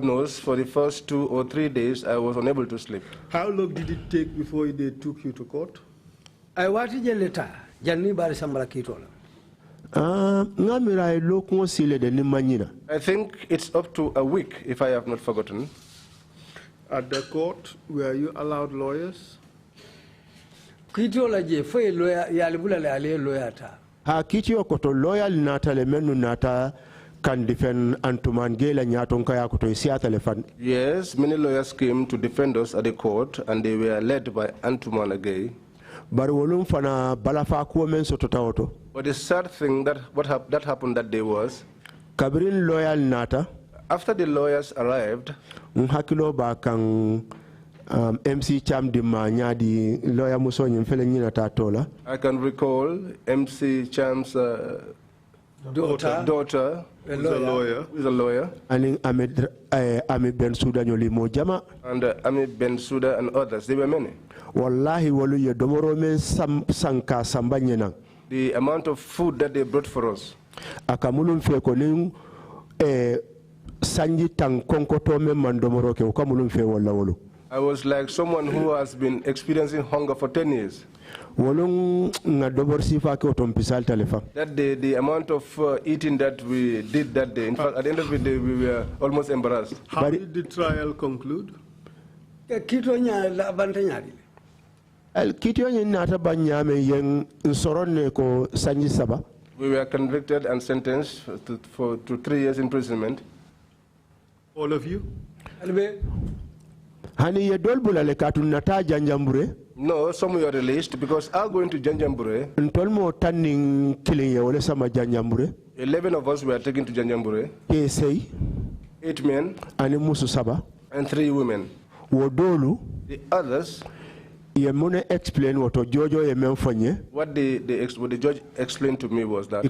knows, for the first 2 or 3 days, I was unable to sleep. How long did it take before they took you to court? I wanted a letter. I think it's up to a week, if I have not forgotten. At the court, were you allowed lawyers? Lawyer can defend Antuman Gela Nyatonka Yakuto Isiata. Yes, many lawyers came to defend us at the court, and they were led by Antuman Agay. But the sad thing that happened that day was, Kabirin loyal nata. After the lawyers arrived, MC Cham di Manya di lawyer Musonyi mfele tatola. I can recall MC Cham's daughter who's a lawyer. And Ami Bensouda Nyolimo Jama. And Ami Bensouda and others. There were many. Wallahi walu ye domoro men sanka sambanyena. The amount of food that they brought for us. Akamulum fe koning sanji tang konkoto me mandomoro ke ukamulum fe wala wolu. I was like someone who has been experiencing hunger for 10 years. That day, the amount of eating that we did that day, in fact, at the end of the day, we were almost embarrassed. How did the trial conclude? We were convicted and sentenced to 3 years imprisonment. All of you? No, some were released because I'll go into Janjambure. 11 of us were taken to Janjambure. 8 men and 3 women. The others, what the judge explained to me was that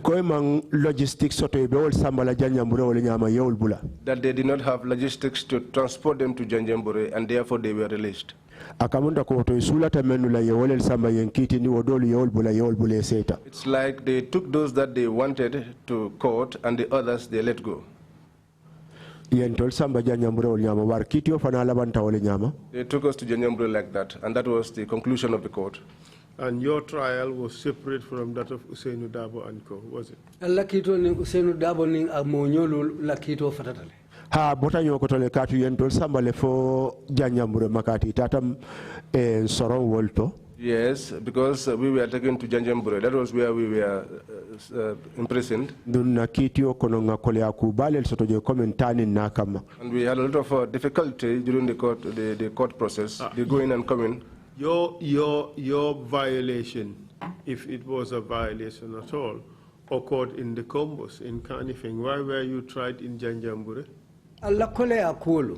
they did not have logistics to transport them to Janjambure, and therefore they were released. It's like they took those that they wanted to court, and the others they let go. They took us to Janjambure like that, and that was the conclusion of the court. And your trial was separate from that of Usainu Dabo and Co., was it? Ha bota nyokotole katu yentol sambale fo Janjambure makati tatam soron wolto. Yes, because we were taken to Janjambure. That was where we were imprisoned. And we had a lot of difficulty during the court process, the going and coming. Your violation, if it was a violation at all, occurred in the Combos, in Kanifing. Why were you tried in Janjambure? Allah kole akulu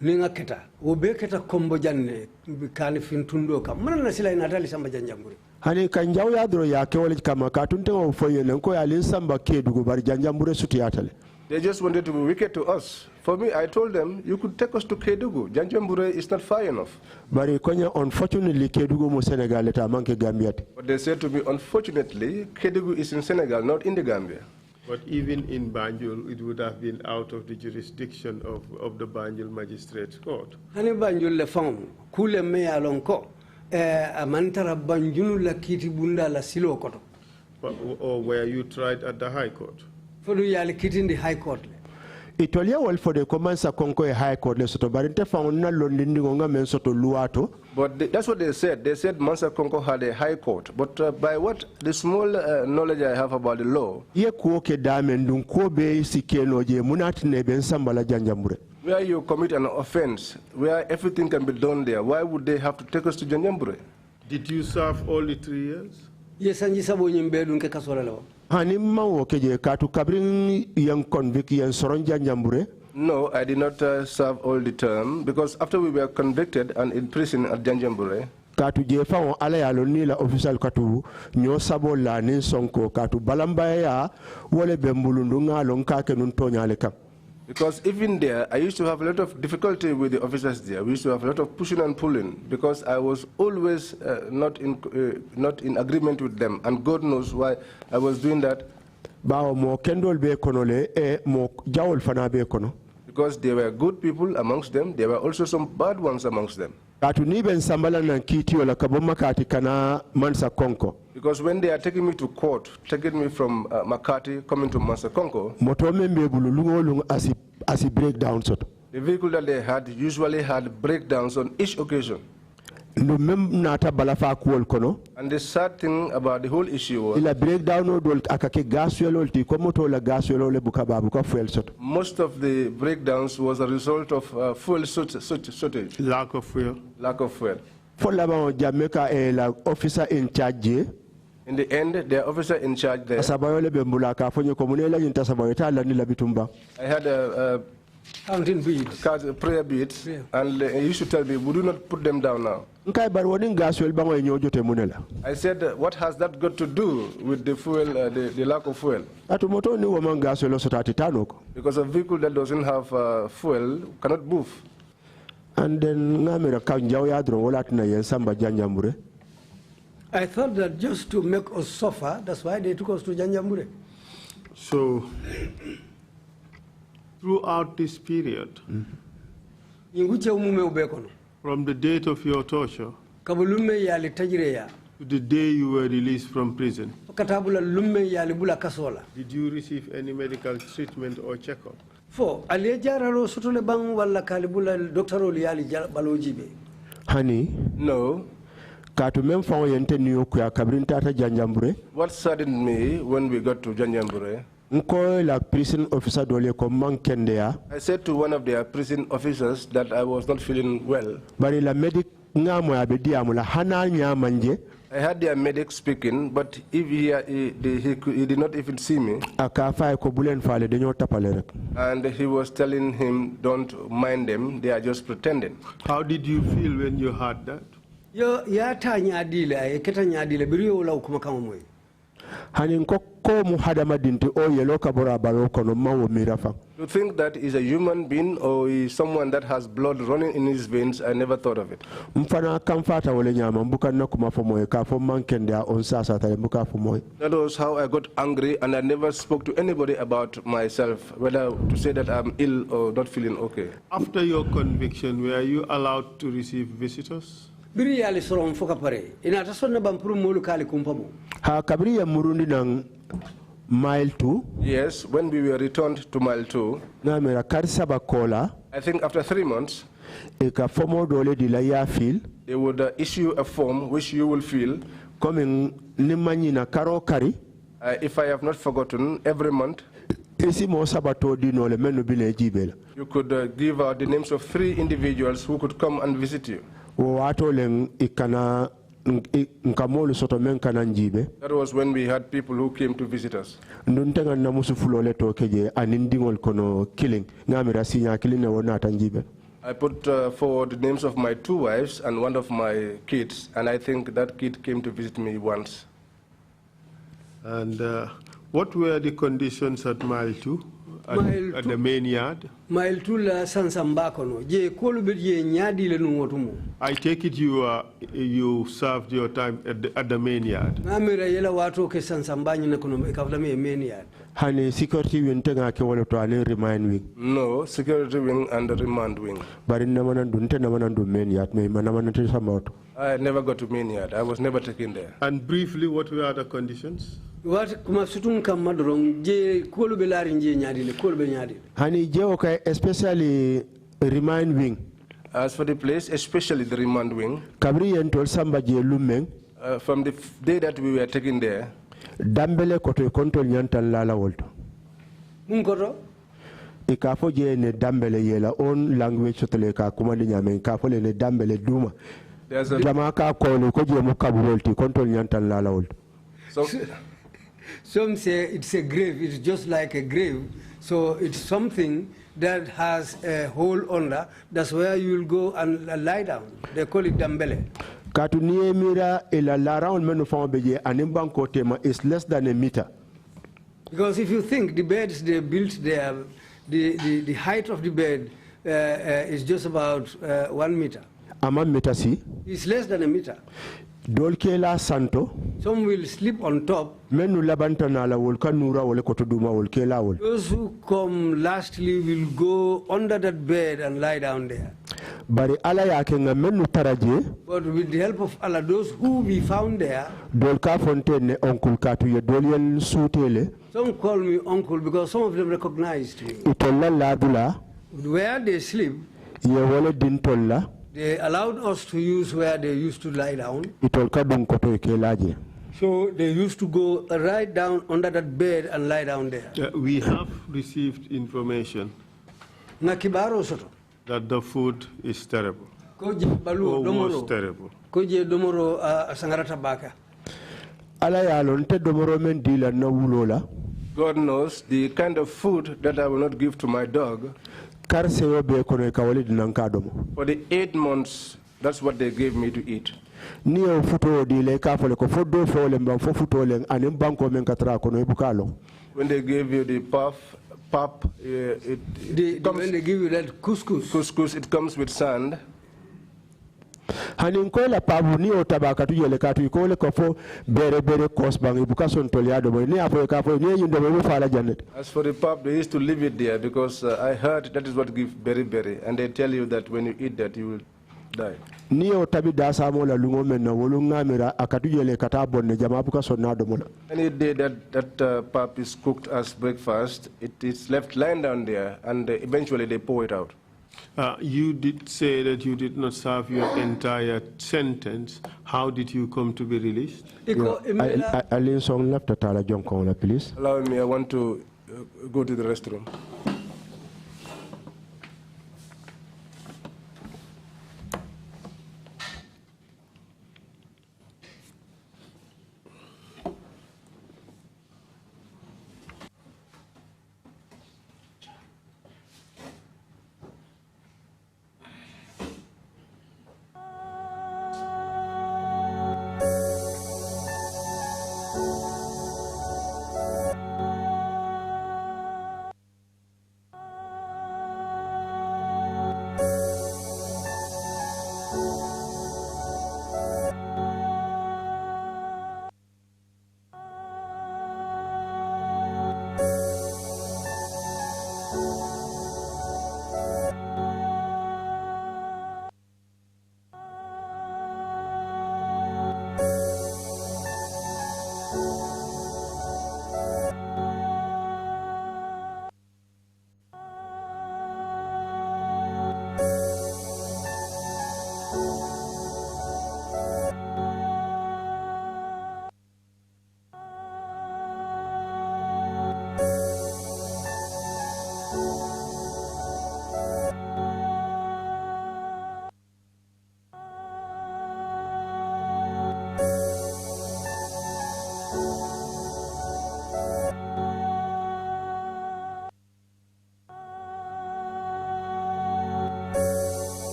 ninga keta obe keta kombo janne Kanifing tundo kam man na sila inatali samba Janjambure hani kanjaw ya dro ya kewole kama katunte o foye nanko ya lin samba kedugo bar Janjambure suti atale. They just wanted to be wicked to us. For me, I told them, you could take us to Kedugu. Janjambure is not far enough. But unfortunately, Kedugu mo Senegal eta manke Gambia. But they said to me, unfortunately, Kedugu is in Senegal, not in the Gambia. But even in Banjul, it would have been out of the jurisdiction of the Banjul Magistrates Court. Hani Banjul le fam kule me alonko amantara Banjul la kiti bunda la silo koto. Or were you tried at the High Court? For you are kiti in the High Court. Itolia wal for the command Sonko a high court lesoto barinte found na londingo men soto luato. But that's what they said. They said Mansa Konko had a high court. But by what the small knowledge I have about the law, where you commit an offense, where everything can be done there, why would they have to take us to Janjambure? Did you serve all the 3 years? Yes, and No, I did not serve all the term because after we were convicted and in prison at Janjambure, katu jefa on ala ya lonila official katu nyo sabo Lamin Sonko katu balambaya wole bembulundu ngalon kake nun tonyale kam. Because even there, I used to have a lot of difficulty with the officers there. We used to have a lot of pushing and pulling because I was always not in agreement with them, and God knows why I was doing that. Bao mo kendol be konole e mo jawol fana be kono. Because there were good people amongst them, there were also some bad ones amongst them. Katu ni ben sambala na kiti wala kaboma kati kana Mansa Konko. Because when they are taking me to court, taking me from Makati, coming to Mansa Konko, the vehicle that they had usually had breakdowns on each occasion. And the sad thing about the whole issue was most of the breakdowns was a result of fuel shortage. Lack of fuel. Lack of fuel. Officer in charge. In the end, the officer in charge there, I had a counting beads, prayer beads, and he used to tell me, we do not put them down now. I said, what has that got to do with the fuel, the lack of fuel? Because a vehicle that doesn't have fuel cannot move. And then I thought that just to make us suffer, that's why they took us to Janjambure. So, throughout this period, from the date of your torture to the day you were released from prison, did you receive any medical treatment or checkup? Honey? No. What saddened me when we got to Janjambure, I said to one of their prison officers that I was not feeling well. I had their medic speaking, but if he did not even see me. And he was telling him, don't mind them, they are just pretending. How did you feel when you heard that? To think that is a human being or is someone that has blood running in his veins, I never thought of it. That was how I got angry, and I never spoke to anybody about myself, whether to say that I'm ill or not feeling okay. After your conviction, were you allowed to receive visitors? Yes, when we were returned to Mile 2, I think after 3 months, they would issue a form which you will fill. If I have not forgotten, every month, you could give out the names of 3 individuals who could come and visit you. That was when we had people who came to visit us. I put forward the names of my 2 wives and one of my kids, and I think that kid came to visit me once. And what were the conditions at Mile 2? At the main yard? Mile 2 la sansambakono. Je kolube je nyadi le numotumo. I take it you served your time at the main yard. Namira yela watu ke sansambanyi na kono ikavla me main yard. Hani security wing tenga ke wala to ane remand wing. No, security wing and the remand wing. Bari namana dunte namana do main yard me manamana te samauto. I never got to main yard. I was never taken there. And briefly, what were the conditions? What kuma sutun kam madrong je kolu be lari nje nyaadi le kolu be nyaadi. Hani je okay, especially remind wing. As for the place, especially the remand wing, Kabri yentol samba je lumeng. From the day that we were taken there, Dambele koto kontrol nyantan lala wolto. Munkoto? Ikafo je ne dambele yela own language sotole ka kumandi nyame ikafo le ne dambele duma. Jama ka kolo ko je mo kabulolti kontrol nyantan lala wolto. Some say it's a grave, it's just like a grave. So it's something that has a hole under. That's where you will go and lie down. They call it dambele. Katuniye mira ila laround menu beje animbanko tema is less than a meter. Because if you think the beds they built there, the height of the bed is just about 1 meter. Ama meter si? It's less than a meter. Dolkela santo. Some will sleep on top. Menu labantana la wol kanura wole kotoduma wol kela wol. Those who come lastly will go under that bed and lie down there. Bari ala yake nga menu taraje. But with the help of Allah, those who we found there. Dolka fontaine oncle katu ye dolian sutele. Some call me uncle because some of them recognized me. Itolla ladula. Where they sleep. Ye wole dintolla. They allowed us to use where they used to lie down. So they used to go right down under that bed and lie down there. We have received information that the food is terrible. Or was terrible. God knows the kind of food that I will not give to my dog. For the 8 months, that's what they gave me to eat. When they gave you the pap, when they give you that couscous, it comes with sand. Haninkola pabu ni otabaka tujele katu ikole kofo bere kosbang ibukason toliado ni apo kafo ni yundo me fala janet. As for the pap, they used to leave it there because I heard that is what gives berry, and they tell you that when you eat that you will die. Ni otabi dasa mola lungo menna wolunga mira akatujele katabo ne jama bukason nado mola. Any day that pap is cooked as breakfast, it is left lying down there, and eventually they pour it out. You did say that you did not serve your entire sentence. How did you come to be released? Lamin Sonko left the Tala John Kona, please. Allow me, I want to go to the restroom.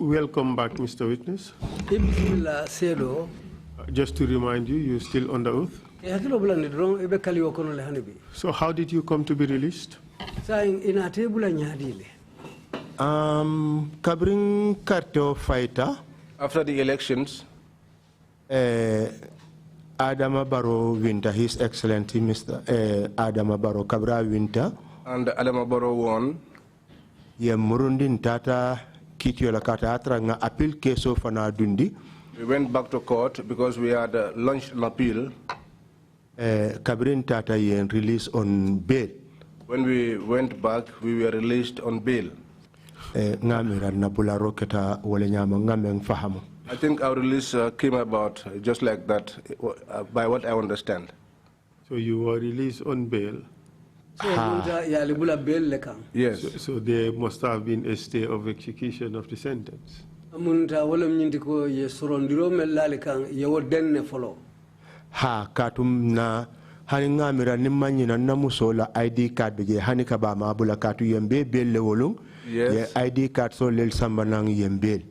Welcome back, Mr. Witness. Just to remind you, you're still under oath. So how did you come to be released? Kabring Karto fighter. After the elections, Adama Barrow Winter, His Excellency Mr. Adama Barrow Kabra Winter. And Adama Barrow won. Ye Murundin Tata Kitiola Kata Atranga appeal keso fana dundi. We went back to court because we had launched an appeal. Kabrin Tata yen released on bail. When we went back, we were released on bail. I think our release came about just like that, by what I understand. So you were released on bail? Yes. So there must have been a stay of execution of the sentence. Ha katum na haninga mira nimanyina namusola ID card beje hanika ba mabula katu yembe belle wolung. Yes. Yeah, ID card so lel sambanang yembe.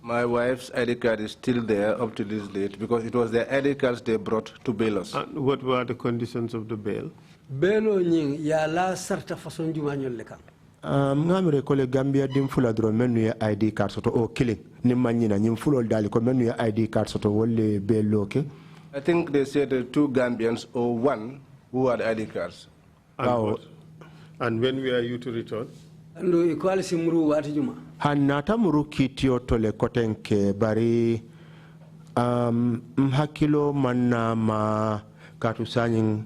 My wife's ID card is still there up to this date because it was their ID cards they brought to bail us. And what were the conditions of the bail? Belo nying ya la sarta façon jumanyol lekam. Ngamire kole Gambia dim fula dro menu ya ID card soto o killing nimanyina nyim fulol dali ko menu ya ID card soto wolle bello ke. I think they said 2 Gambians or 1 who had ID cards. And And when were you to return? Hanata muru kitio tole kotenke bari mhakilo manna ma katusanyin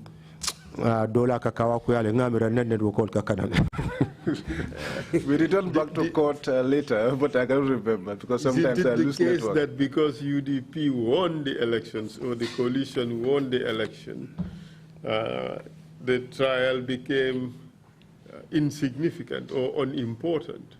dola kakawa kuyale ngamira nene dukol kakana. We returned back to court later, but I can't remember because sometimes I lose network. Is it the case that because UDP won the elections or the coalition won the election, the trial became insignificant or unimportant?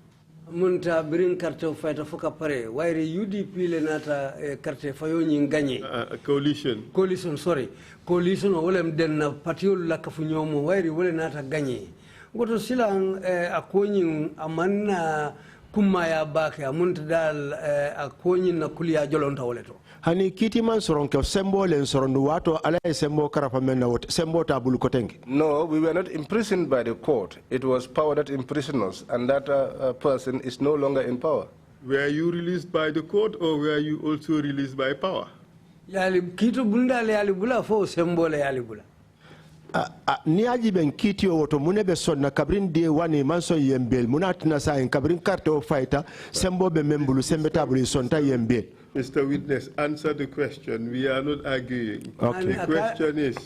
Munta bring carte fighter foka pare waire UDP le nata carte fayo nyinganye coalition sorry coalition wolem den na patiol la kafu nyomo waire wole nata ganye goto silang akonyin amanna kuma ya bake amunta dal akonyin na kulia jolonta woleto hani kiti man soron ke sembo len soron wato ala sembo karafa men na wote sembo tabulu kotengi. No, we were not imprisoned by the court. It was power that imprisoned us, and that person is no longer in power. Were you released by the court, or were you also released by power? Yali kito bunda le yali bula fo sembo le yali bula. Ni aji ben kiti o woto munebe sonna kabrin de wani manso yembel munatina sa en kabrin carte o fighter sembo be membulu sembe tabulu sonta yembel. Mr. Witness, answer the question. We are not arguing. Okay. The question is,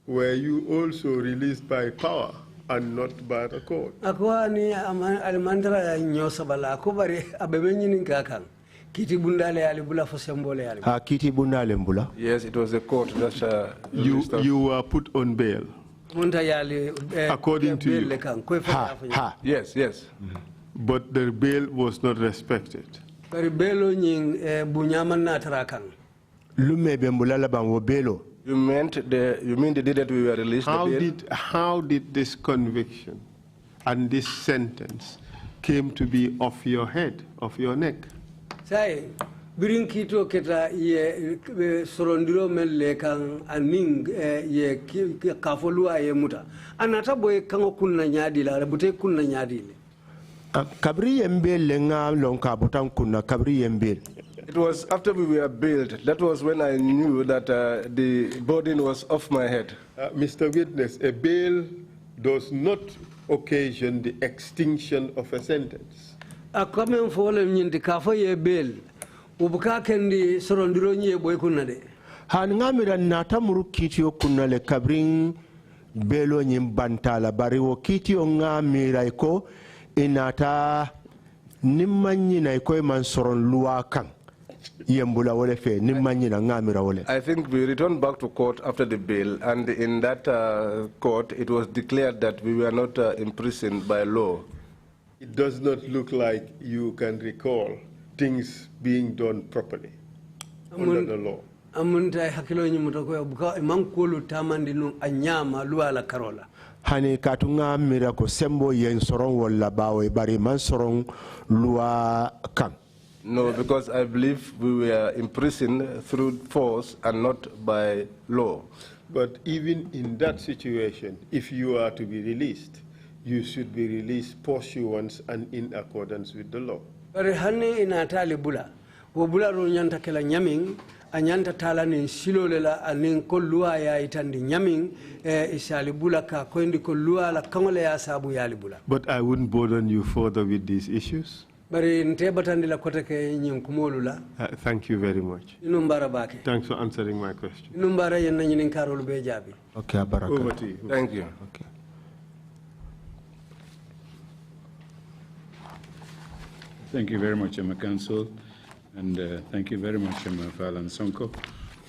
were you also released by power and not by the court? Akwani alimandra nyosabala akubari abebenyi nikakang. Kiti bundale alibula fo sembole alibula. Kiti bundale mbula. Yes, it was the court that you were put on bail. According to you. Yes, yes. But the bail was not respected. You meant you mean the day that we were released? How did this conviction and this sentence came to be off your head, off your neck? Say, bring kito keta ye sorondiro mele kang aning ye kafolua ye muta. Anata boy kango kunna nyadi la bute kunna nyadi le. Kabri yembel lenga lonka botan kunna kabri yembel. It was after we were bailed. That was when I knew that the burden was off my head. Mr. Witness, a bail does not occasion the extinction of a sentence. A comment for them in the cafe bail. Ubuka kendi sorondiro nye boy kunna de. Hangamira nata muru kitio kunna le kabring belo nyimbantala bari wo kitio ngamira iko inata nimmanyi na iko man soron luwa kan. I think we returned back to court after the bail, and in that court, it was declared that we were not imprisoned by law. It does not look like you can recall things being done properly under the law. Hani katunga mirako sembo yen soron wala bawe bari man soron lua kan. No, because I believe we were imprisoned through force and not by law. But even in that situation, if you are to be released, you should be released pursuant and in accordance with the law. But honey in Atali Bula, Wobula Runyanta Kela Yaming, Anyanta Talan in Silolela, and in Kolua itandi Yaming, Isalibula ka, Koindi Kolua, la Kongolea Sabu Yalibula. But I wouldn't burden you further with these issues. Thank you Thanks for answering my question. Okay, over to you. Thank you. Okay. Thank you very much, Counsel, and thank you very much, Lamin Sonko.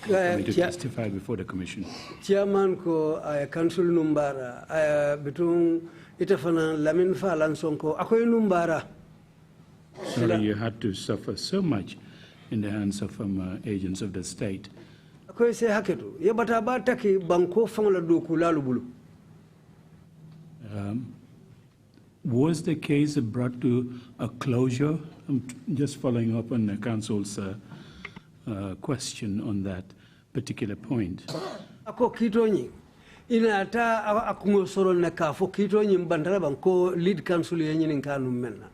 To testify before the Commission. Chairman ko Council Numbara between itafana Lamin Sonko akoy Numbara. Sorry, you had to suffer so much in the hands of agents of the state. Was the case brought to a closure? I'm just following up on the Council's question on that particular point. Inata akungo soro na kafo kito nyim bandara banko lead council yenye nkanu menna.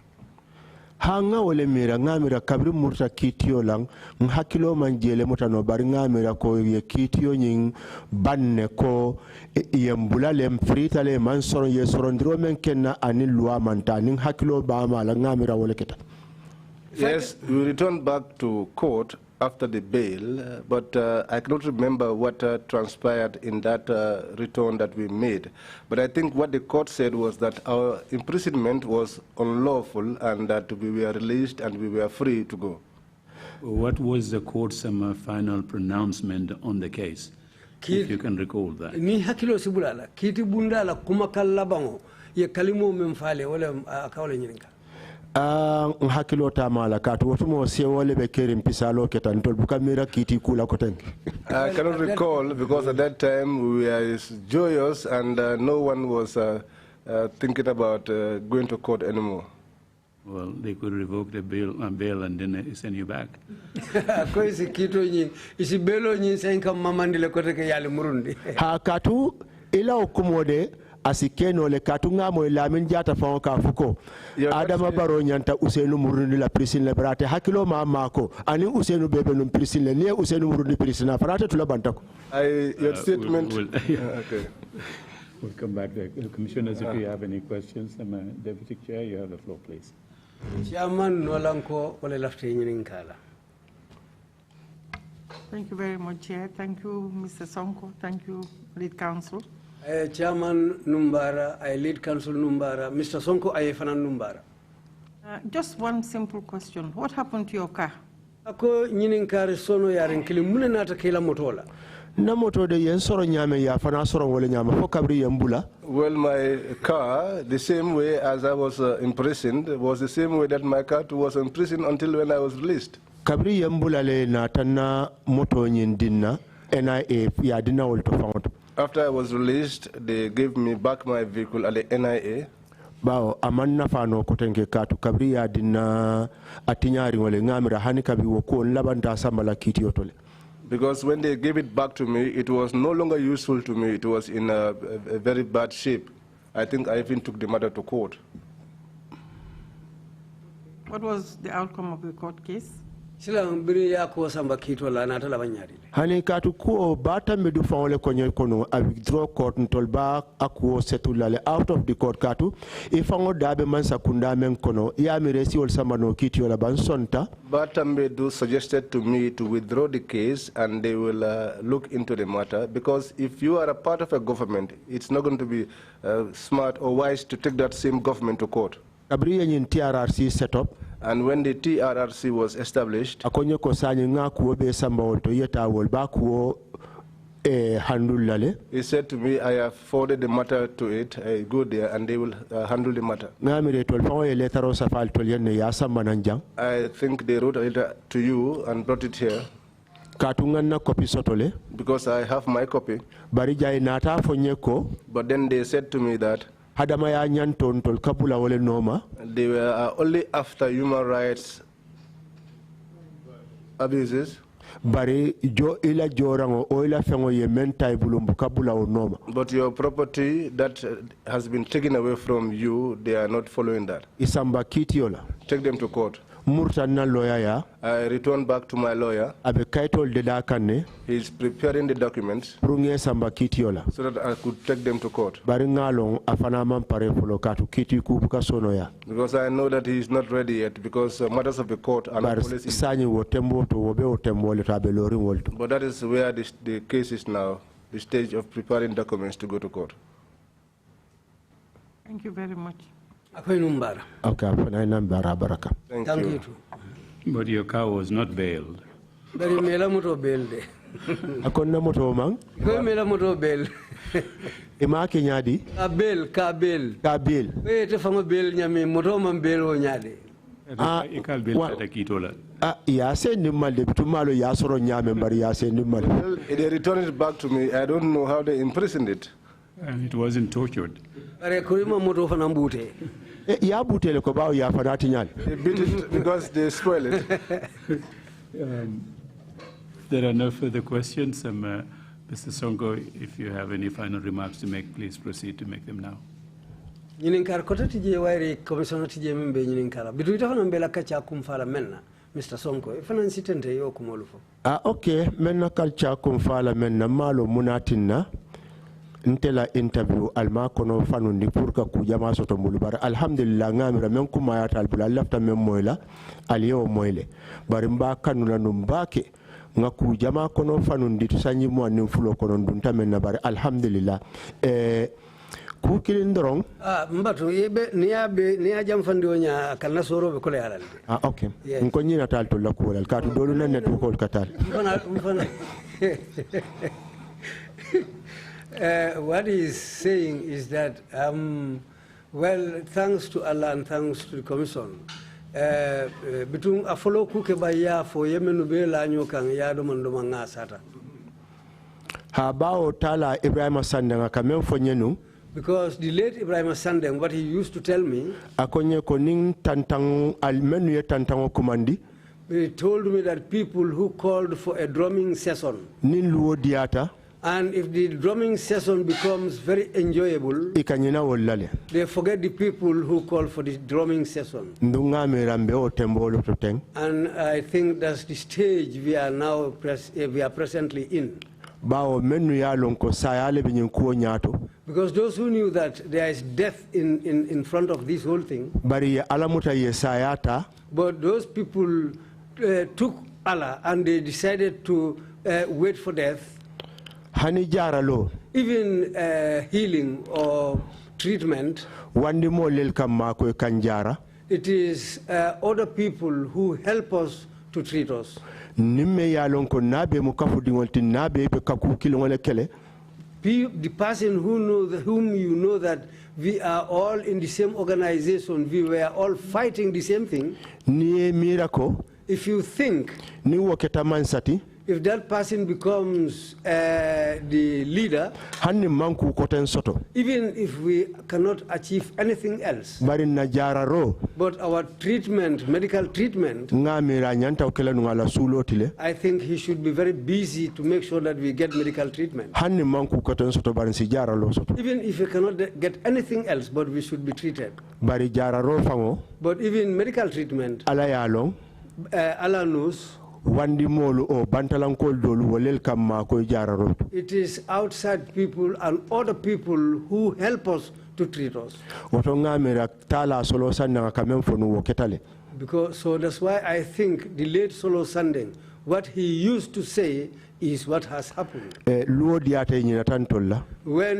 hanga wole mira ngamira kabri murta kitio lang hakilo manjele mutano bari ngamira ko ye kitio nyin banne ko yembula lem frita le man soron ye soron dro men kenna ani loi manta nin hakilo ba mala ngamira wole keta. Yes, we returned back to court after the bail, but I cannot remember what transpired in that return that we made. But I think what the court said was that our imprisonment was unlawful and that we were released and we were free to go. What was the court's final pronouncement on the case, if you can recall that? Ni hakilo sibulala, kiti bundala kumakalla bango, ye kalimo memfale wala akawle nyirinka. Hakilo tamala katu watumo se wole be kerim pisalo ketantol bukamira kiti kula kotenki. I cannot recall because at that time we were joyous and no one was thinking about going to court anymore. Well, they could revoke the bail and then send you back. Ko isi kito nyi isi belo nyi senka mamandile koteke yale murundi. Ha katu ila okumode asikeno le katunga mo Lamin jata fon ka fuko adama baro nyanta usenu murundi la prison le brate hakilo mako ani usenu bebe no prison le ne usenu murundi prison farate tula bantako. Your statement okay. We'll come back there. Commissioners, if you have any questions, Deputy Chair, you have the floor, please. Chairman Nolanko wale lafte nyirinkala. Thank you very much, Chair. Thank you, Mr. Sonko. Thank you, Lead Counsel. Chairman Numbara, I Lead Counsel Numbara. Mr. Sonko, I Fanan Numbara. Just one simple question. What happened to your car? Ako nyininkari sono yarinkili mune nata kila motola. Na moto de yen soro nyame ya fana soro wole nyama fo kabri yembula. Well, my car, the same way as I was imprisoned, was the same way that my car was imprisoned until when I was released. Kabri yembula le na tana moto nyin dinna NIA ya dinna wol to fawto. After I was released, they gave me back my vehicle at the NIA. Bao amanna fano kotenke katu kabri ya dinna atinyari wole ngamira hani kabi woko labanta sambala kiti otole. Because when they gave it back to me, it was no longer useful to me. It was in a very bad shape. I think I even took the matter to court. What was the outcome of the court case? Hani katu kuo bata medu faole konye kono a withdraw court ntolba akuo setulale out of the court katu ifango dabe man sakunda men kono ya miresi ol samano kiti ola bansonta. Bata medu suggested to me to withdraw the case and they will look into the matter, because if you are a part of a government, it's not going to be smart or wise to take that same government to court. Kabri yin TRRC set up. And when the TRRC was established, he said to me, I have forwarded the matter to it. I go there and they will handle the matter. I think they wrote a letter to you and brought it here. Because I have my copy. But then they said to me that they were only after human rights abuses. But your property that has been taken away from you, they are not following that. Take them to court. I returned back to my lawyer. He's preparing the documents so that I could take them to court. Because I know that he is not ready yet, because matters of the court are not policy. But that is where the case is now, the stage of preparing documents to go to court. Thank you very much. Okay, Thank you. But your car was not bailed. Bari mela moto bailed. Akonna moto mang? Ko mela moto bailed. Ima kenyadi? Ka bail. We te famo bail nyame moto man bail o nyade. Ikal bail tata kitola. Ya se nimmal de bitumalo ya soro nyame mbari ya se nimmal. Well, they returned it back to me. I don't know how they imprisoned it. And it wasn't tortured. Are kurima moto fana mbute. Ya butele ko bawo ya fana tinyal. They beat it because they spoil it. There are no further questions. Mr. Sonko, if you have any final remarks to make, please proceed to make them now. Nyininkar kota tije wairi commissioner tije mbe nyininkara. Bidu ita fana mbela kacha kumfala menna Mr. Sonko. Fana sitente yo kumolufo. Okay, menna kacha kumfala menna malo munatinna. Ntela interview alma kono fanundi pour ka ku jama soto mbulu bar alhamdulillah ngamira men kuma ya talbula lafta men moyla aliyo moyle bari mba kanula numbake nga ku jama kono fanundi to sanyi mo nim fulo kono dunta men na bari alhamdulillah ku kilin dorong mbatu yebe niya jam fandi wonya kalna soro be ko le halal okay ko nyina tal to la ko ka to dolu nan to ko katal mfana what he's saying is that, well, thanks to Allah and thanks to the Commission, between a follow cooke by ya for Yemen Bela Nyokang Yadomandoma Sata. Habao Tala Ibrahim Sandanga Kamen for Yenu. Because the late Ibrahim Sandeng, what he used to tell me, Akonye Koning Tantang Almenu Tantango Kumandi. He told me that people who called for a drumming session, Nin Luo Diata. And if the drumming session becomes very enjoyable, they forget the people who call for the drumming session. And I think that's the stage we are now presently in. Because those who knew that there is death in front of this whole thing, but those people took Allah and they decided to wait for death. Even healing or treatment, it is other people who help us to treat us. The person whom you know that we are all in the same organization, we were all fighting the same thing. If you think, if that person becomes the leader, even if we cannot achieve anything else, but our treatment, medical treatment, I think he should be very busy to make sure that we get medical treatment. Even if we cannot get anything else, but we should be treated. But even medical treatment, Allah knows. It is outside people and other people who help us to treat us. Because, so that's why I think the late Solo Sandeng, what he used to say is what has happened. When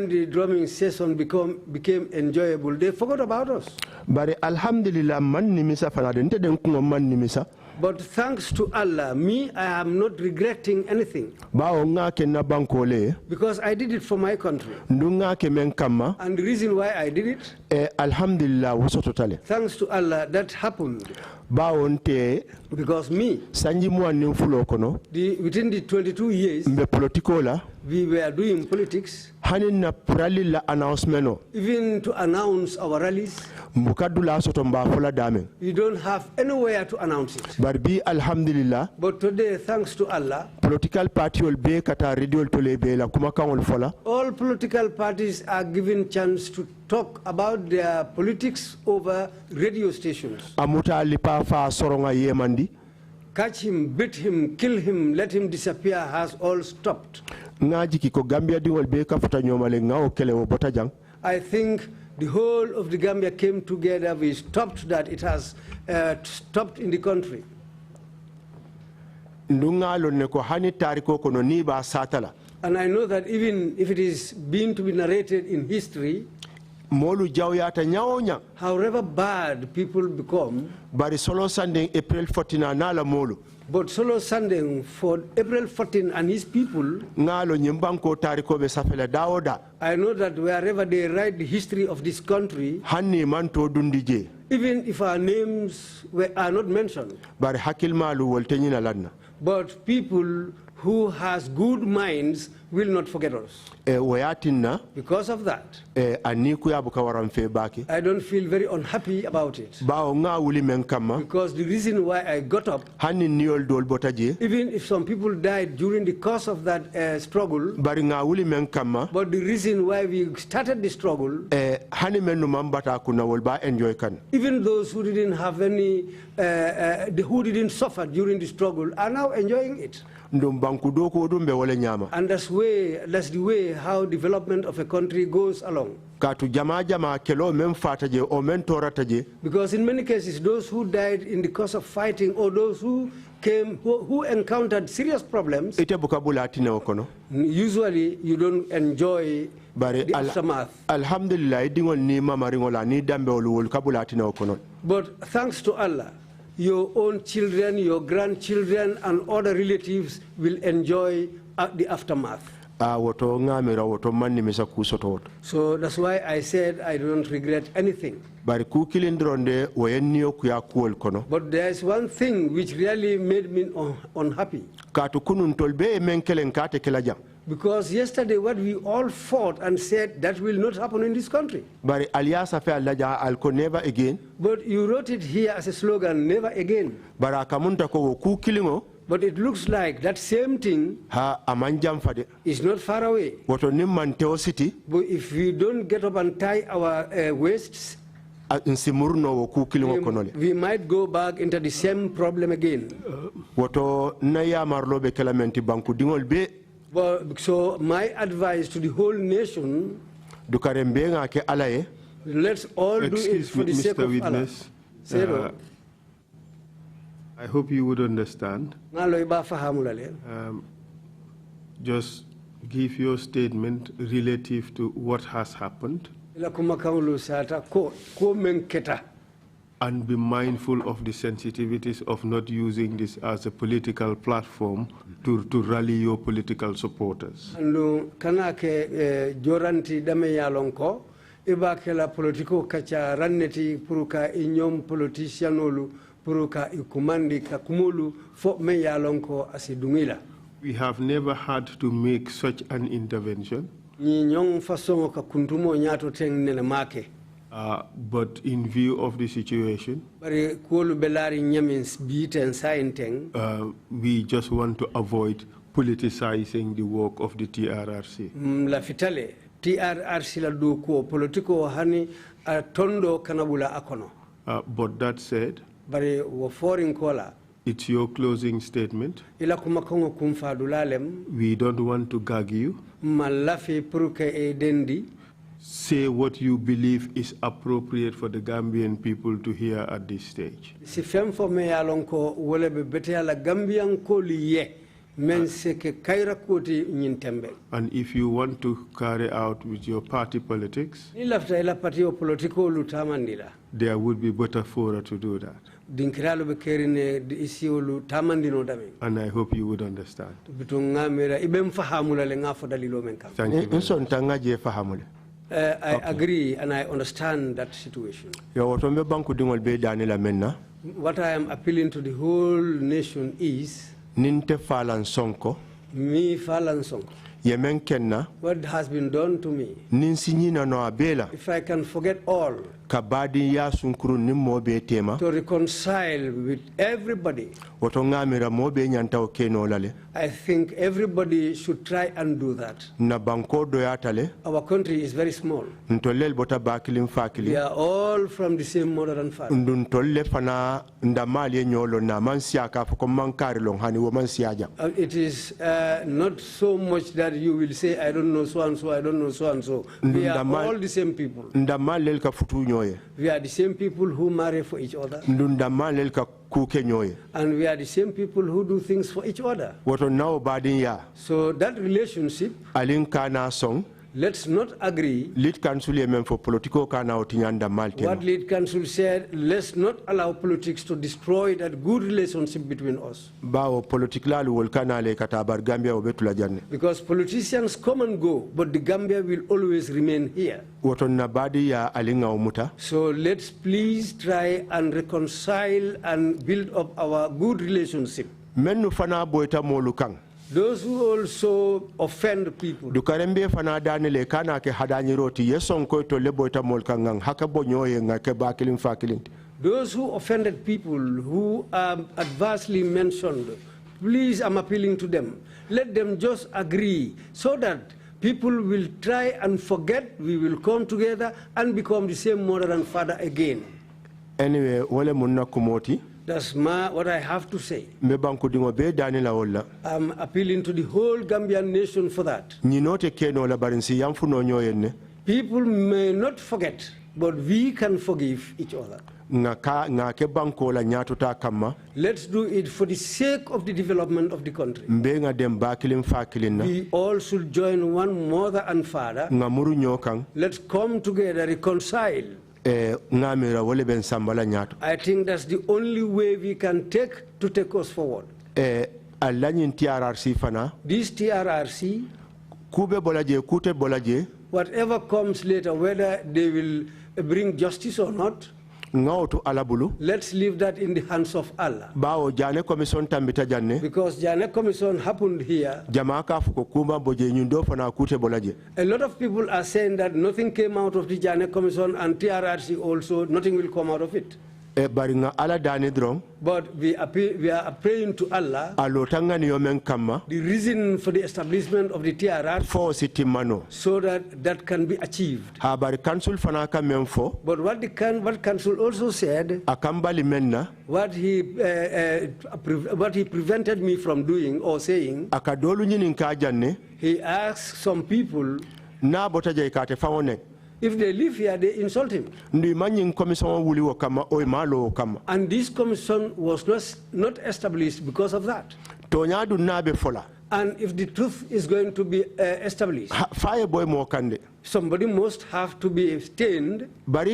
the drumming session became enjoyable, they forgot about us. But thanks to Allah, me, I am not regretting anything. Because I did it for my country. And the reason why I did it, thanks to Allah, that happened. Because me, within the 22 years, we were doing politics, even to announce our rallies. We don't have anywhere to announce it. But today, thanks to Allah, political party all political parties are given chance to talk about their politics over radio stations. Catch him, beat him, kill him, let him disappear has all stopped. I think the whole of the Gambia came together. We stopped that. It has stopped in the country. And I know that even if it is being to be narrated in history, however bad people become, but Solo Sandeng for April 14 and his people, I know that wherever they write the history of this country, even if our names are not mentioned, but people who has good minds will not forget us. Because of that, I don't feel very unhappy about it. Because the reason why I got up, even if some people died during the course of that struggle, but the reason why we started the struggle, even those who didn't have any, who didn't suffer during the struggle are now enjoying it. And that's the way how development of a country goes along. Because in many cases, those who died in the course of fighting or those who came, who encountered serious problems, usually you don't enjoy the aftermath. But thanks to Allah, your own children, your grandchildren, and other relatives will enjoy the aftermath. So that's why I said I don't regret anything. But there is one thing which really made me unhappy. Because yesterday what we all fought and said that will not happen in this country. But you wrote it here as a slogan, never again. But it looks like that same thing is not far away. But if we don't get up and tie our waists, we might go back into the same problem again. So my advice to the whole nation, let's all do it for the sake of Allah. I hope you would understand. Just give your statement relative to what has happened. And be mindful of the sensitivities of not using this as a political platform to rally your political supporters. We have never had to make such an intervention. But in view of the situation, we just want to avoid politicizing the work of the TRRC. But that said, it's your closing statement. We don't want to gag you. Say what you believe is appropriate for the Gambian people to hear at this stage. And if you want to carry out with your party politics, there would be better fora to do that. And I hope you would understand. Thank you. I agree and I understand that situation. What I am appealing to the whole nation is me, Lamin Sonko. What has been done to me, if I can forget all, to reconcile with everybody, I think everybody should try and do that. Our country is very small. We are all from the same mother and father. It is not so much that you will say, I don't know so and so, I don't know so and so. We are all the same people. We are the same people who marry for each other. And we are the same people who do things for each other. So that relationship, let's not agree. Lead council what lead council said, let's not allow politics to destroy that good relationship between us. Because politicians come and go, but the Gambia will always remain here. So let's please try and reconcile and build up our good relationship. Those who also offend people. Dukarembe fana danile kana ke hadani roti yeson ko to leboita molkangang hakabonyoye ngake bakilin fakilin. Those who offended people who are adversely mentioned, please, I'm appealing to them. Let them just agree so that people will try and forget, we will come together and become the same mother and father again. Anyway, wale munna kumoti. That's what I have to say. I'm appealing to the whole Gambian nation for that. People may not forget, but we can forgive each other. Let's do it for the sake of the development of the country. We all should join one mother and father. Let's come together, reconcile. I think that's the only way we can take us forward. This TRRC, whatever comes later, whether they will bring justice or not, let's leave that in the hands of Allah. Because Jane Commission happened here. A lot of people are saying that nothing came out of the Jane Commission, and TRRC also, nothing will come out of it. But we are praying to Allah the reason for the establishment of the TRRC so that can be achieved. But what council also said, what he prevented me from doing or saying, he asked some people, if they live here, they insult him. And this commission was not established because of that. And if the truth is going to be established, somebody must have to be stained. But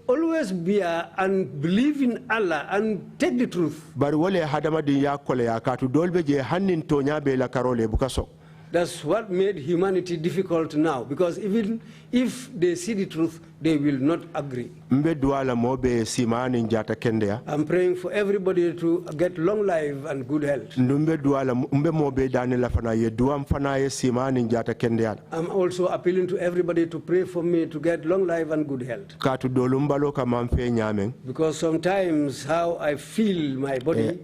always bear and believe in Allah and take the truth. That's what made humanity difficult now, because even if they see the truth, they will not agree. I'm praying for everybody to get long life and good health. I'm also appealing to everybody to pray for me to get long life and good health. Because sometimes how I feel my body,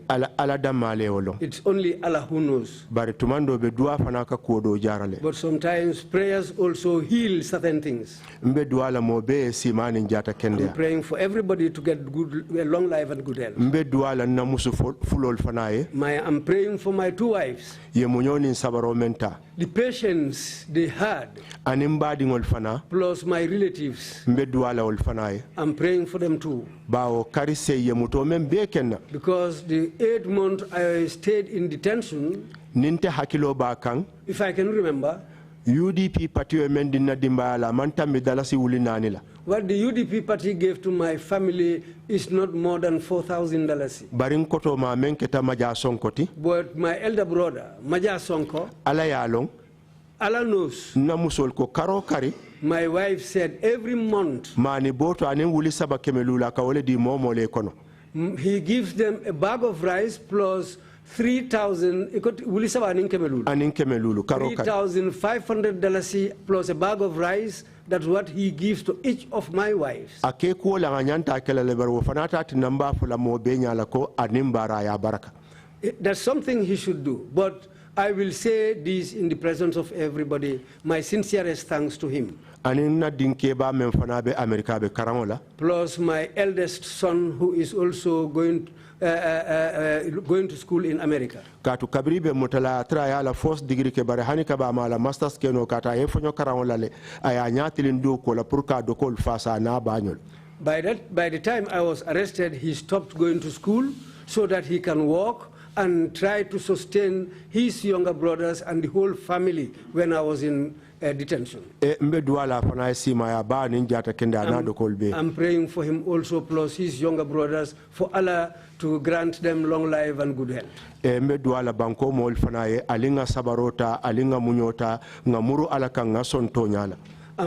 it's only Allah who knows. But sometimes prayers also heal certain things. I'm praying for everybody to get long life and good health. I'm praying for my 2 wives. The patience they had, plus my relatives. I'm praying for them too. Because the 8 months I stayed in detention, if I can remember, UDP party what the UDP party gave to my family is not more than $4,000. But my elder brother, Maja Sonko, Allah knows. My wife said every month he gives them a bag of rice plus 3,500 plus a bag of rice. That's what he gives to each of my wives. That's something he should do. But I will say this in the presence of everybody. My sincerest thanks to him. Plus my eldest son, who is also going to school in America. By the time I was arrested, he stopped going to school so that he can walk and try to sustain his younger brothers and the whole family when I was in detention. I'm praying for him also, plus his younger brothers, for Allah to grant them long life and good health. I'm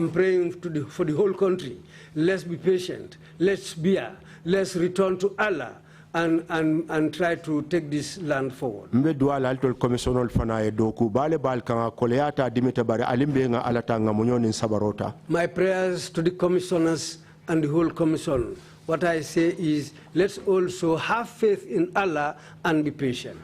praying for the whole country. Let's be patient. Let's bear. Let's return to Allah and try to take this land forward. My prayers to the commissioners and the whole commission, what I say is, let's also have faith in Allah and be patient.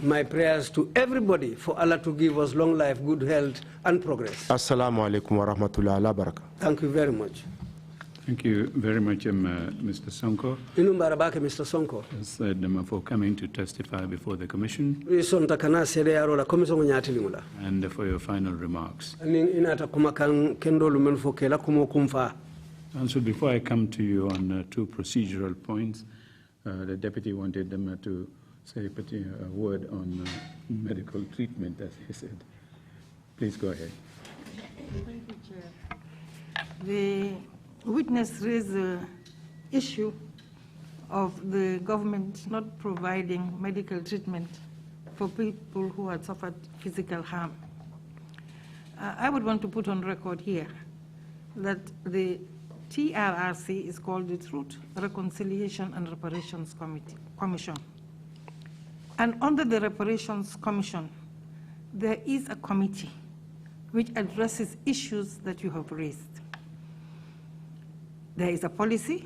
My prayers to everybody for Allah to give us long life, good health, and progress. Assalamu alaikum wa rahmatullahi wa barakatuh. Thank you very much. Thank you very much, Mr. Sonko. Mr. Sonko. For coming to testify before the Commission. And for your final remarks. Council, before I come to you on two procedural points, the Deputy wanted them to say a word on medical treatment, as he said. Please go ahead. Thank you, Chair. The witness raised the issue of the government not providing medical treatment for people who had suffered physical harm. I would want to put on record here that the TRRC is called the Truth, Reconciliation and Reparations Commission. And under the Reparations Commission, there is a committee which addresses issues that you have raised. There is a policy.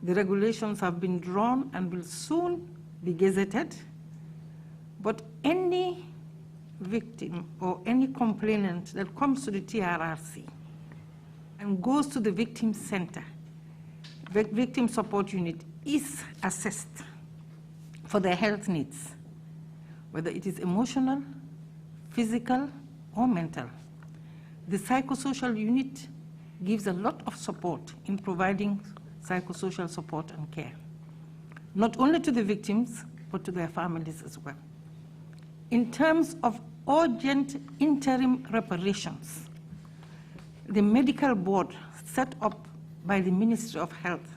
The regulations have been drawn and will soon be gazetted. But any victim or any complainant that comes to the TRRC and goes to the victim center, the victim support unit is assessed for their health needs, whether it is emotional, physical, or mental. The psychosocial unit gives a lot of support in providing psychosocial support and care, not only to the victims, but to their families as well. In terms of urgent interim reparations, the medical board set up by the Ministry of Health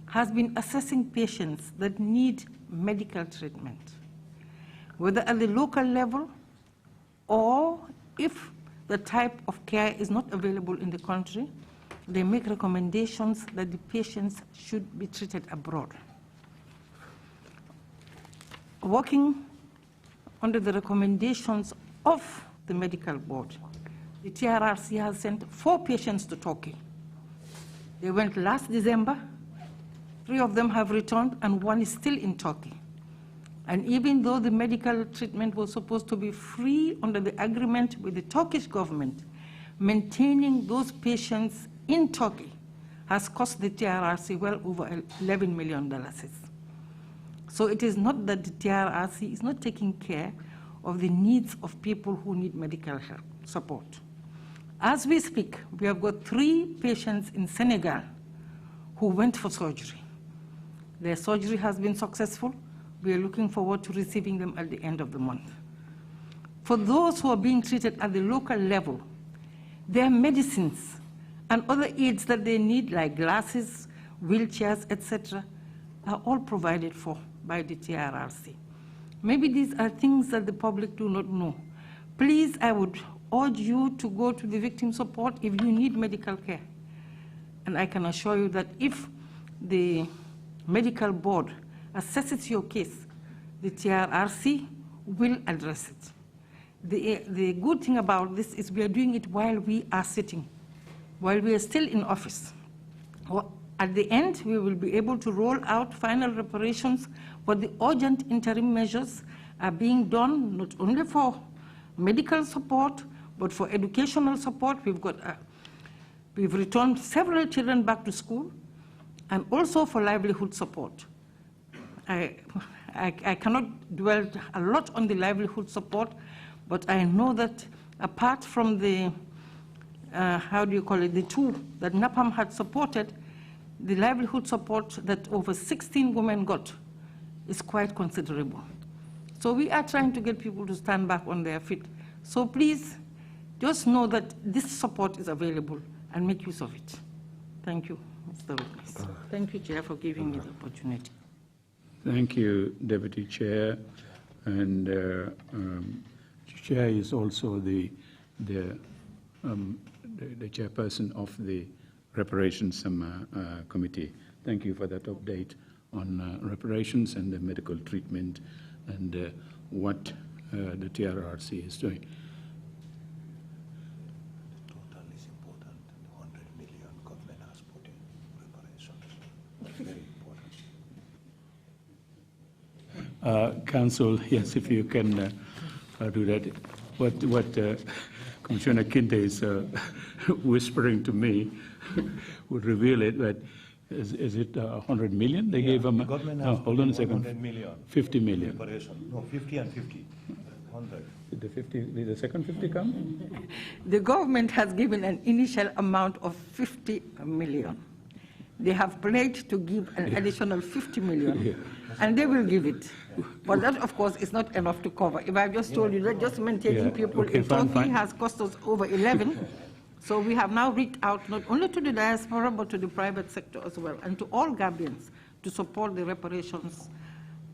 has been assessing patients that need medical treatment, whether at the local level or if the type of care is not available in the country, they make recommendations that the patients should be treated abroad. Working under the recommendations of the medical board, the TRRC has sent 4 patients to Turkey. They went last December. 3 of them have returned, and 1 is still in Turkey. And even though the medical treatment was supposed to be free under the agreement with the Turkish government, maintaining those patients in Turkey has cost the TRRC well over $11 million. So it is not that the TRRC is not taking care of the needs of people who need medical help, support. As we speak, we have got 3 patients in Senegal who went for surgery. Their surgery has been successful. We are looking forward to receiving them at the end of the month. For those who are being treated at the local level, their medicines and other aids that they need, like glasses, wheelchairs, etc., are all provided for by the TRRC. Maybe these are things that the public do not know. Please, I would urge you to go to the victim support if you need medical care. And I can assure you that if the medical board assesses your case, the TRRC will address it. The good thing about this is we are doing it while we are sitting, while we are still in office. At the end, we will be able to roll out final reparations, but the urgent interim measures are being done not only for medical support, but for educational support. We've returned several children back to school, and also for livelihood support. I cannot dwell a lot on the livelihood support, but I know that apart from the, the 2 that NAPAM had supported, the livelihood support that over 16 women got is quite considerable. So we are trying to get people to stand back on their feet. So please, just know that this support is available and make use of it. Thank you, Mr. Witness. Thank you, Chair, for giving me the opportunity. Thank you, Deputy Chair. And Chair is also the chairperson of the reparations committee. Thank you for that update on reparations and the medical treatment and what the TRRC is doing. The total is important. 100 million government has put in reparations. Very important. Council, yes, if you can do that. What Commissioner Kinte is whispering to me would reveal it, but is it 100 million? They gave them. Government has hold on a second. 100 million. 50 million. Reparation. No, 50 and 50. 100. Did the second 50 come? The government has given an initial amount of 50 million. They have pledged to give an additional 50 million, and they will give it. But that, of course, is not enough to cover. If I just told you that just maintaining people in Turkey has cost us over 11, so we have now reached out not only to the diaspora, but to the private sector as well, and to all Gambians to support the reparations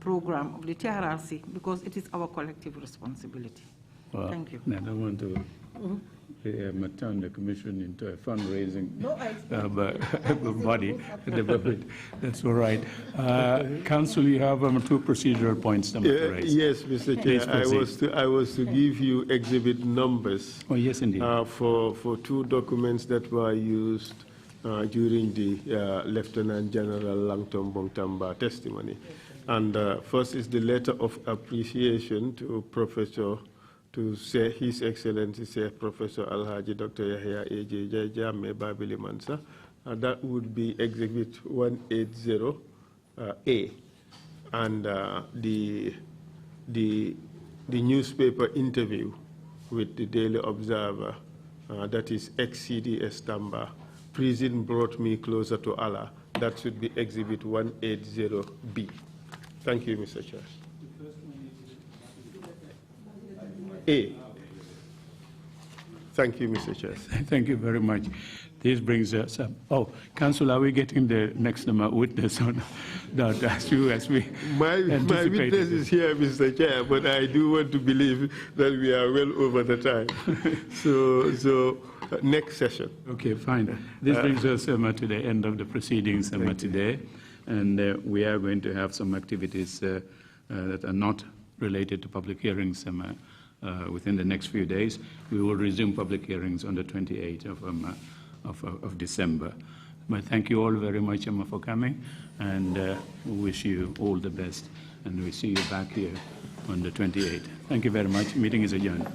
program of the TRRC, because it is our collective responsibility. Well, thank you. I don't want to turn the commission into a fundraising body. That's all right. Council, you have 2 procedural points to raise. Yes, Mr. Chair. I was to give you exhibit numbers. Oh, yes, indeed. For 2 documents that were used during the Lieutenant General Langton Bongtamba testimony. And first is the letter of appreciation to His Excellency Professor Alhaji Dr. Yahya A.J. Jame Babili Mansa. That would be exhibit 180A. And the newspaper interview with the Daily Observer, that is ex-CDS Tamba, prison brought me closer to Allah. That should be exhibit 180B. Thank you, Mr. Chair. A. Thank you, Mr. Chair. Thank you very much. This brings us up. Oh, Council, are we getting the next witness on that as we My witness is here, Mr. Chair, but I do want to believe that we are well over the time. so next session. Okay, fine. This brings us to the end of the proceedings today, and we are going to have some activities that are not related to public hearings within the next few days. We will resume public hearings on the 28th of December. But thank you all very much, Emma, for coming, and we wish you all the best. And we see you back here on the 28th. Thank you very much. Meeting is adjourned.